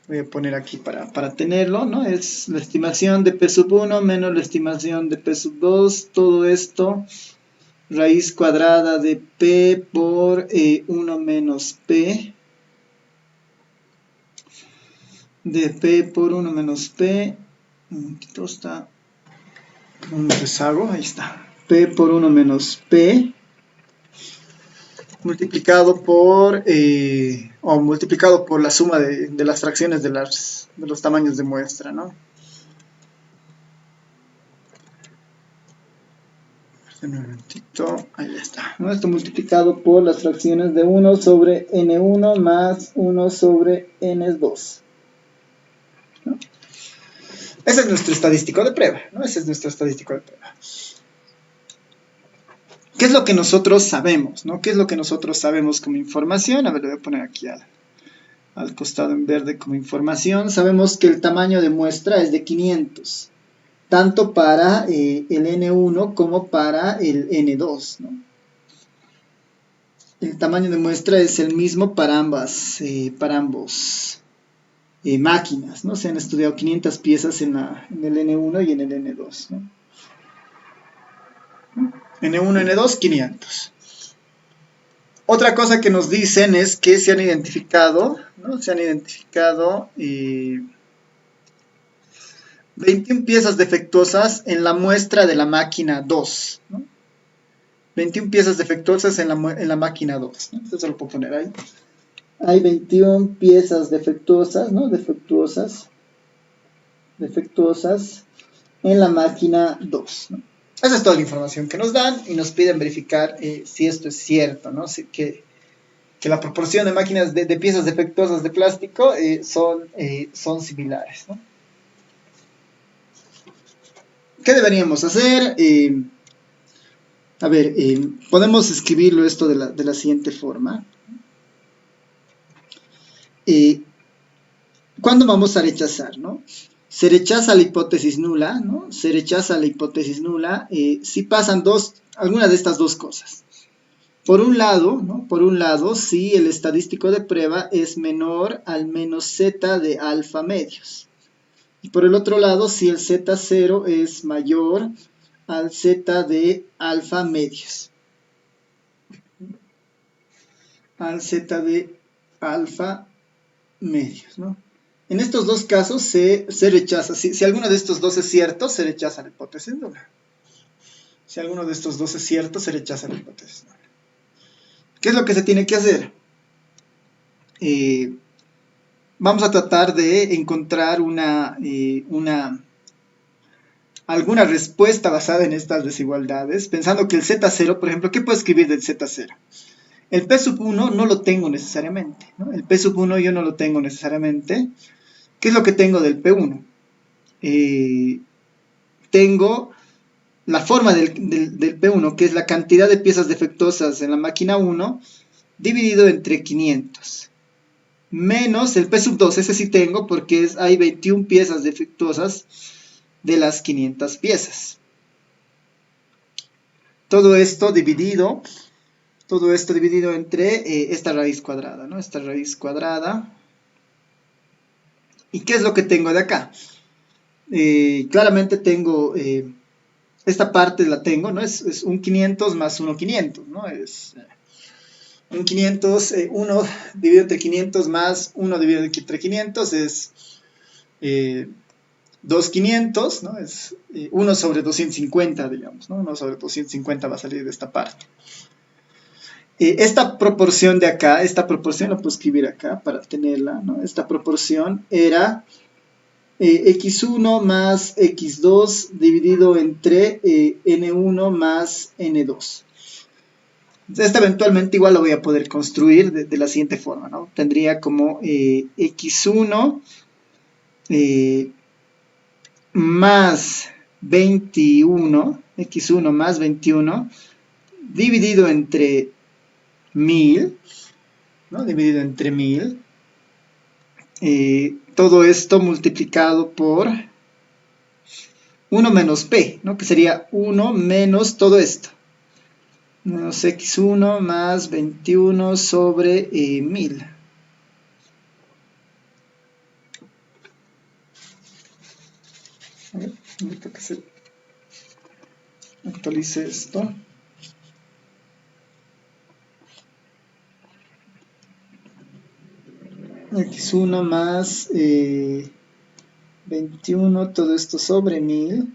Voy a poner aquí para tenerlo, ¿no? Es la estimación de P sub 1 menos la estimación de P sub 2, todo esto, raíz cuadrada de P por 1 menos P, de P por 1 menos P, un momentito, está un rezago, ahí está, P por 1 menos P, multiplicado por la suma de las fracciones de los tamaños de muestra, ¿no? Un momentito, ahí está, ¿no? Esto multiplicado por las fracciones de 1 sobre n1 más 1 sobre n2, ¿no? Ese es nuestro estadístico de prueba, ¿no? Ese es nuestro estadístico de prueba. ¿Qué es lo que nosotros sabemos, ¿no? ¿Qué es lo que nosotros sabemos como información? A ver, lo voy a poner aquí al costado en verde como información. Sabemos que el tamaño de muestra es de 500, tanto para el N1 como para el N2, ¿no? El tamaño de muestra es el mismo para ambos máquinas, ¿no? Se han estudiado 500 piezas en el N1 y en el N2, ¿no? N1, N2, 500. Otra cosa que nos dicen es que se han identificado, ¿no? Se han identificado 21 piezas defectuosas en la muestra de la máquina 2, ¿no? 21 piezas defectuosas en la máquina 2, ¿no? Esto se lo puedo poner ahí. Hay 21 piezas defectuosas, ¿no? Defectuosas en la máquina 2, ¿no? Esa es toda la información que nos dan y nos piden verificar si esto es cierto, ¿no? Que la proporción de máquinas de piezas defectuosas de plástico son similares, ¿no? ¿Qué deberíamos hacer? A ver, podemos escribirlo esto de la siguiente forma. ¿Cuándo vamos a rechazar, no? Se rechaza la hipótesis nula, ¿no? Se rechaza la hipótesis nula si pasan alguna de estas dos cosas. Por un lado, ¿no? Por un lado, si el estadístico de prueba es menor al menos z de alfa medios. Y por el otro lado, si el z0 es mayor al z de alfa medios. Al z de alfa medios, ¿no? En estos dos casos se rechaza. Si alguno de estos dos es cierto, se rechaza la hipótesis nula. Si alguno de estos dos es cierto, se rechaza la hipótesis nula. ¿Qué es lo que se tiene que hacer? Vamos a tratar de encontrar alguna respuesta basada en estas desigualdades, pensando que el Z0, por ejemplo, ¿qué puedo escribir del Z0? El P sub 1 no lo tengo necesariamente, ¿no? El P sub 1 yo no lo tengo necesariamente. ¿Qué es lo que tengo del P1? Tengo la forma del P1, que es la cantidad de piezas defectuosas en la máquina 1, dividido entre 500. Menos el P sub 2, ese sí tengo porque hay 21 piezas defectuosas de las 500 piezas. Todo esto dividido entre esta raíz cuadrada, ¿no? Esta raíz cuadrada. ¿Y qué es lo que tengo de acá? Claramente tengo, esta parte la tengo, ¿no? Es un 500 más 1 500, ¿no? Es un 500, 1 dividido entre 500 más 1 dividido entre 500 es 2 500, ¿no? Es 1 sobre 250, digamos, ¿no? 1 sobre 250 va a salir de esta parte. Esta proporción de acá, esta proporción la puedo escribir acá para tenerla, ¿no? Esta proporción era x1 más x2 dividido entre n1 más n2. Esta eventualmente igual lo voy a poder construir de la siguiente forma, ¿no? Tendría como x1 más 21, x1 más 21, dividido entre 1000, ¿no? Dividido entre 1000. Todo esto multiplicado por 1 menos p, ¿no? Que sería 1 menos todo esto. Menos x1 más 21 sobre 1000. A ver, ahorita que se actualice esto. X1 más 21, todo esto sobre 1000.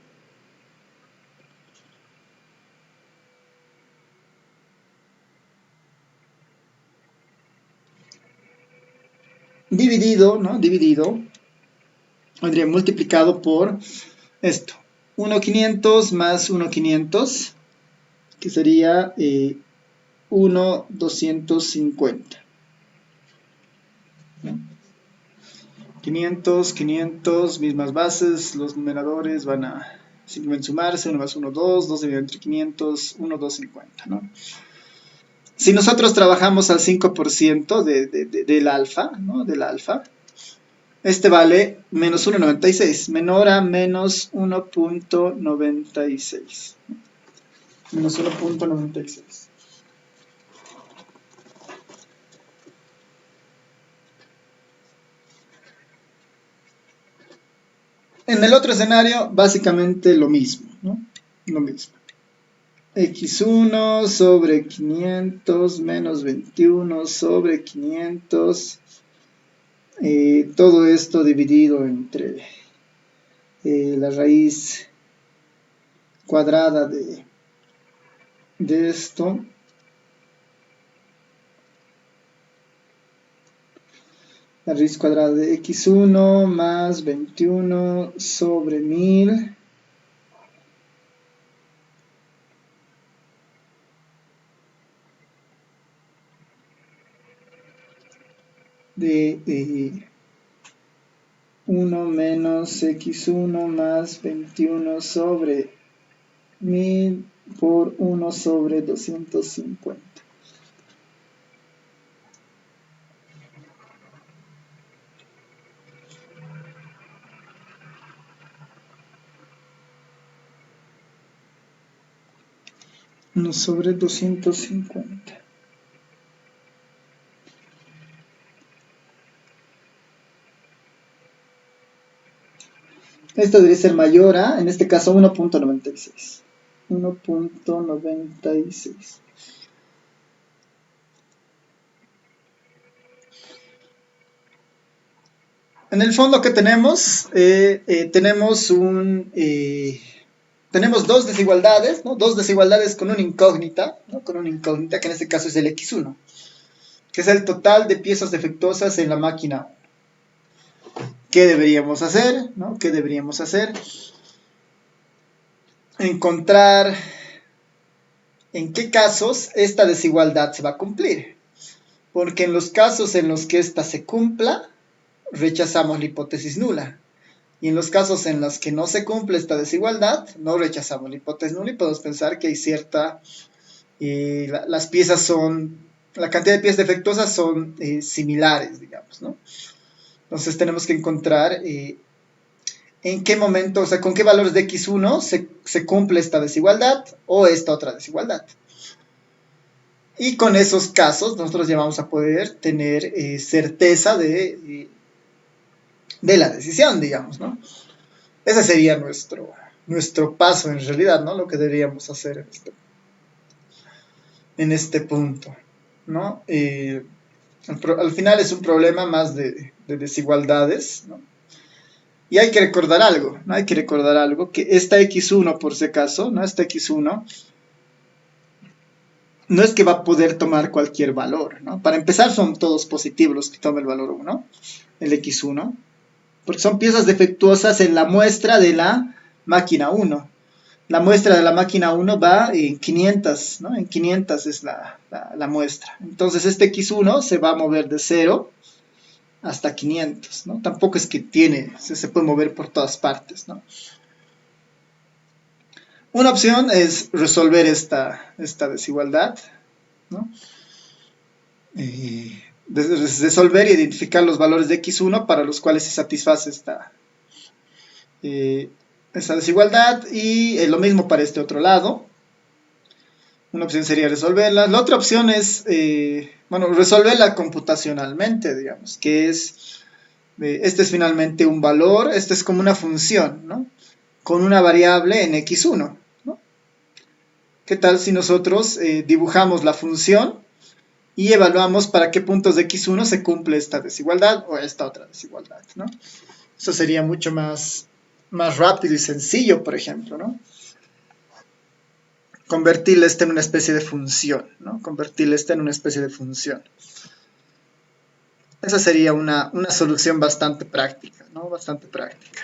Dividido, ¿no? Dividido. Vendría multiplicado por esto. 1.500 más 1.500, que sería 1.250. 500, 500, mismas bases, los numeradores van a simplemente sumarse, 1 más 1, 2, 2 dividido entre 500, 1, 250, ¿no? Si nosotros trabajamos al 5% del alfa, ¿no? Del alfa, este vale menos 1.96, menor a menos 1.96. Menos 1.96. En el otro escenario, básicamente lo mismo, ¿no? Lo mismo. x1 sobre 500 menos 21 sobre 500. Todo esto dividido entre la raíz cuadrada de esto. La raíz cuadrada de x1 más 21 sobre 1000. de 1 menos x1 más 21 sobre 1000 por 1 sobre 250. Uno sobre 250. Esto debería ser mayor a, en este caso, 1.96. 1.96. En el fondo que tenemos, tenemos dos desigualdades, ¿no? Dos desigualdades con una incógnita, ¿no? Con una incógnita que en este caso es el x1, que es el total de piezas defectuosas en la máquina. ¿Qué deberíamos hacer? ¿No? ¿Qué deberíamos hacer? Encontrar en qué casos esta desigualdad se va a cumplir. Porque en los casos en los que ésta se cumpla, rechazamos la hipótesis nula. Y en los casos en los que no se cumple esta desigualdad, no rechazamos la hipótesis nula y podemos pensar que hay cierta... las piezas son... La cantidad de piezas defectuosas son similares, digamos, ¿no? Entonces tenemos que encontrar en qué momento, o sea, con qué valores de x1 se cumple esta desigualdad o esta otra desigualdad. Y con esos casos nosotros ya vamos a poder tener certeza de la decisión, digamos, ¿no? Ese sería nuestro paso en realidad, ¿no? Lo que deberíamos hacer en este punto, ¿no? Al final es un problema más de desigualdades, ¿no? Y hay que recordar algo, ¿no? Hay que recordar algo, que esta x1, por si acaso, ¿no? Esta x1 no es que va a poder tomar cualquier valor, ¿no? Para empezar son todos positivos los que toman el valor 1, el x1, porque son piezas defectuosas en la muestra de la máquina 1. La muestra de la máquina 1 va en 500, ¿no? En 500 es la muestra. Entonces este x1 se va a mover de 0 hasta 500, ¿no? Tampoco es que se puede mover por todas partes, ¿no? Una opción es resolver esta desigualdad, ¿no? Resolver y identificar los valores de x1 para los cuales se satisface esta desigualdad, y lo mismo para este otro lado. Una opción sería resolverla. La otra opción es, resolverla computacionalmente, digamos, que es, este es finalmente un valor, este es como una función, ¿no? Con una variable en x1, ¿no? ¿Qué tal si nosotros dibujamos la función y evaluamos para qué puntos de x1 se cumple esta desigualdad o esta otra desigualdad, ¿no? Eso sería mucho más rápido y sencillo, por ejemplo, ¿no? Convertirle en una especie de función, ¿no? Convertirle en una especie de función. Esa sería una solución bastante práctica, ¿no? Bastante práctica.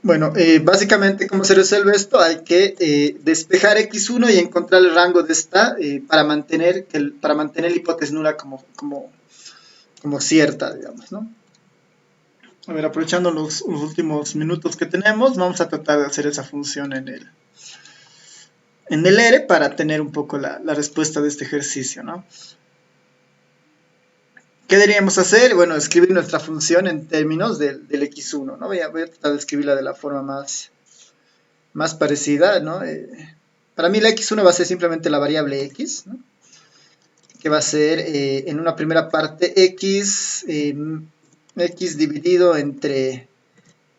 Bueno, básicamente, ¿cómo se resuelve esto? Hay que despejar x1 y encontrar el rango de esta para mantener la hipótesis nula como cierta, digamos, ¿no? A ver, aprovechando los últimos minutos que tenemos, vamos a tratar de hacer esa función en el ERE para tener un poco la respuesta de este ejercicio, ¿no? ¿Qué deberíamos hacer? Bueno, escribir nuestra función en términos del x1, ¿no? Voy a tratar de escribirla de la forma más parecida, ¿no? Para mí la x1 va a ser simplemente la variable x, ¿no? Que va a ser en una primera parte x dividido entre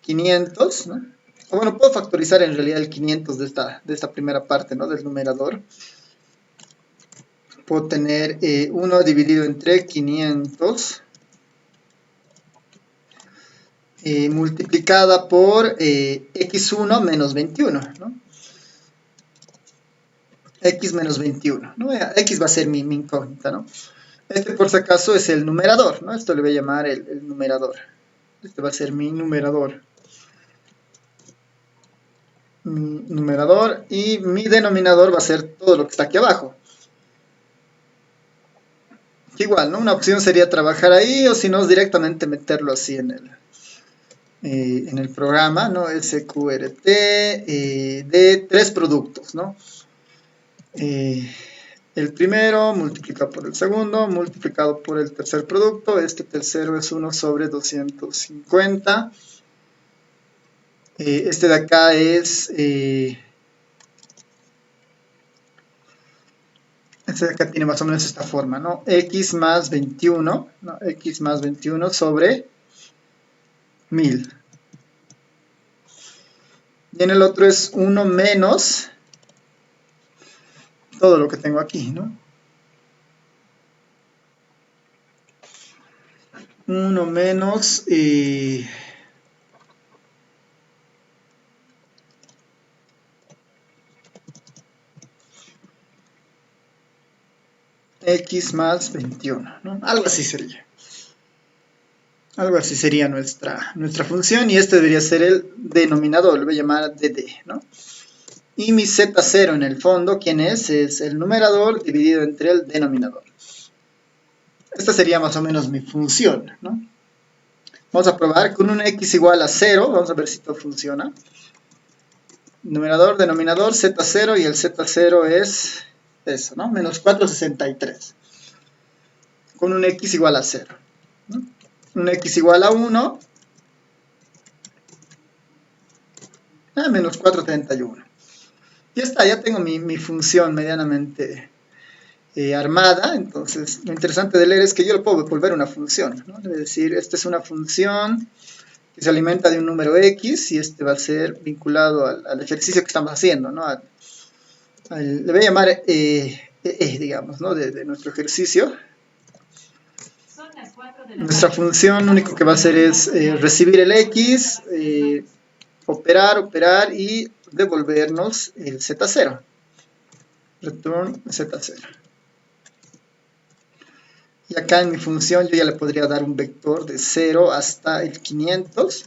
500, ¿no? O bueno, puedo factorizar en realidad el 500 de esta primera parte, ¿no? Del numerador. Puedo tener 1 dividido entre 500 multiplicada por x1 menos 21, ¿no? X menos 21, ¿no? X va a ser mi incógnita, ¿no? Este por si acaso es el numerador, ¿no? Esto le voy a llamar el numerador. Este va a ser mi numerador. Mi numerador, y mi denominador va a ser todo lo que está aquí abajo. Igual, ¿no? Una opción sería trabajar ahí o si no, directamente meterlo así en el programa, ¿no? SQRT de 3 productos, ¿no? Eh, el primero multiplicado por el segundo, multiplicado por el tercer producto. Este tercero es 1/250. Este de acá es... este de acá tiene más o menos esta forma, ¿no? X más 21, ¿no? X más 21 sobre 1000. Y en el otro es 1 menos todo lo que tengo aquí, ¿no? 1 menos X más 21, ¿no? Algo así sería. Algo así sería nuestra función y este debería ser el denominador, lo voy a llamar dd, ¿no? Y mi z0 en el fondo, ¿quién es? Es el numerador dividido entre el denominador. Esta sería más o menos mi función, ¿no? Vamos a probar con un x igual a 0, vamos a ver si esto funciona. Numerador, denominador, z0 y el z0 es eso, ¿no? Menos 463. Con un x igual a 0, ¿no? Un x igual a 1, menos 431. Ya está, ya tengo mi función medianamente armada. Entonces, lo interesante de leer es que yo lo puedo volver una función, ¿no? Es decir, esta es una función que se alimenta de un número x y este va a ser vinculado al ejercicio que estamos haciendo, ¿no? Le voy a llamar digamos, ¿no? De nuestro ejercicio. Nuestra función lo único que va a hacer es recibir el x, operar y devolvernos el z0. Return z0. Y acá en mi función yo ya le podría dar un vector de 0 hasta el 500.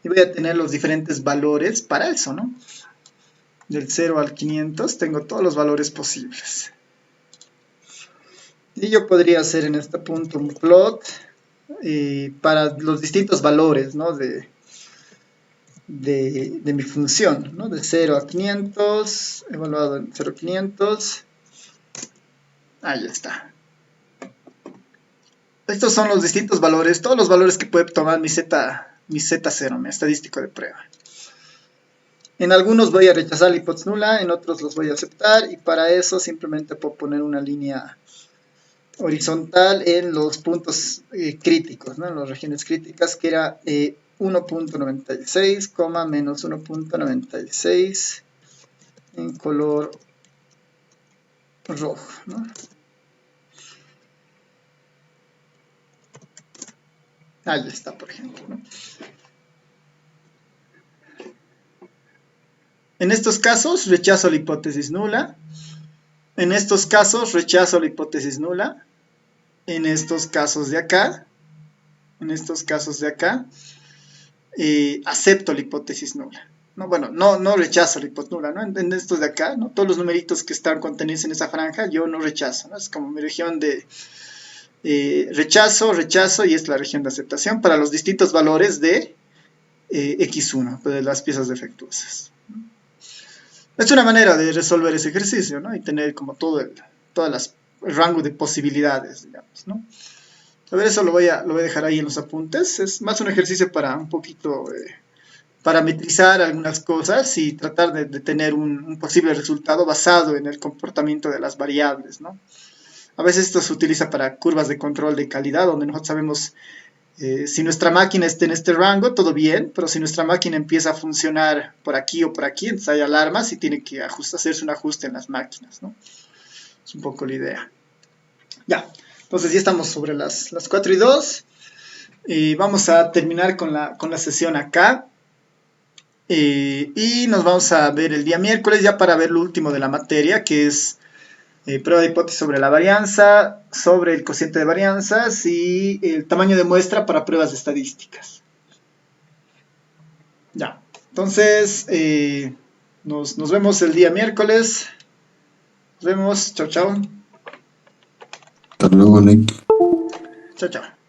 Y voy a tener los diferentes valores para eso, ¿no? Del 0 al 500 tengo todos los valores posibles. Y yo podría hacer en este punto un plot para los distintos valores, ¿no? de mi función, ¿no? De 0 a 500, evaluado en 0 a 500. Ahí está. Estos son los distintos valores, todos los valores que puede tomar mi Z0, mi estadístico de prueba. En algunos voy a rechazar la hipótesis nula, en otros los voy a aceptar, y para eso simplemente puedo poner una línea horizontal en los puntos críticos, ¿no? En las regiones críticas, que era 1.96, menos 1.96 en color rojo, ¿no? Ahí está, por ejemplo, ¿no? En estos casos rechazo la hipótesis nula. En estos casos rechazo la hipótesis nula. En estos casos de acá, acepto la hipótesis nula. No, bueno, no rechazo la hipótesis nula, ¿no? En estos de acá, ¿no? Todos los numeritos que están contenidos en esa franja, yo no rechazo, ¿no? Es como mi región de rechazo, y es la región de aceptación para los distintos valores de x1, de las piezas defectuosas. Es una manera de resolver ese ejercicio, ¿no? Y tener como todo el rango de posibilidades, digamos, ¿no? A ver, eso lo voy a dejar ahí en los apuntes. Es más un ejercicio para un poquito parametrizar algunas cosas y tratar de tener un posible resultado basado en el comportamiento de las variables, ¿no? A veces esto se utiliza para curvas de control de calidad, donde nosotros sabemos si nuestra máquina está en este rango, todo bien, pero si nuestra máquina empieza a funcionar por aquí o por aquí, entonces hay alarmas y tiene que hacerse un ajuste en las máquinas, ¿no? Es un poco la idea. Ya, entonces ya estamos sobre las 4:02. Vamos a terminar con la sesión acá. Y nos vamos a ver el día miércoles ya para ver lo último de la materia, que es prueba de hipótesis sobre la varianza, sobre el cociente de varianzas y el tamaño de muestra para pruebas de estadísticas. Ya, entonces nos vemos el día miércoles. Nos vemos, chao, chao. Hasta luego. alaikum. Chao, chao.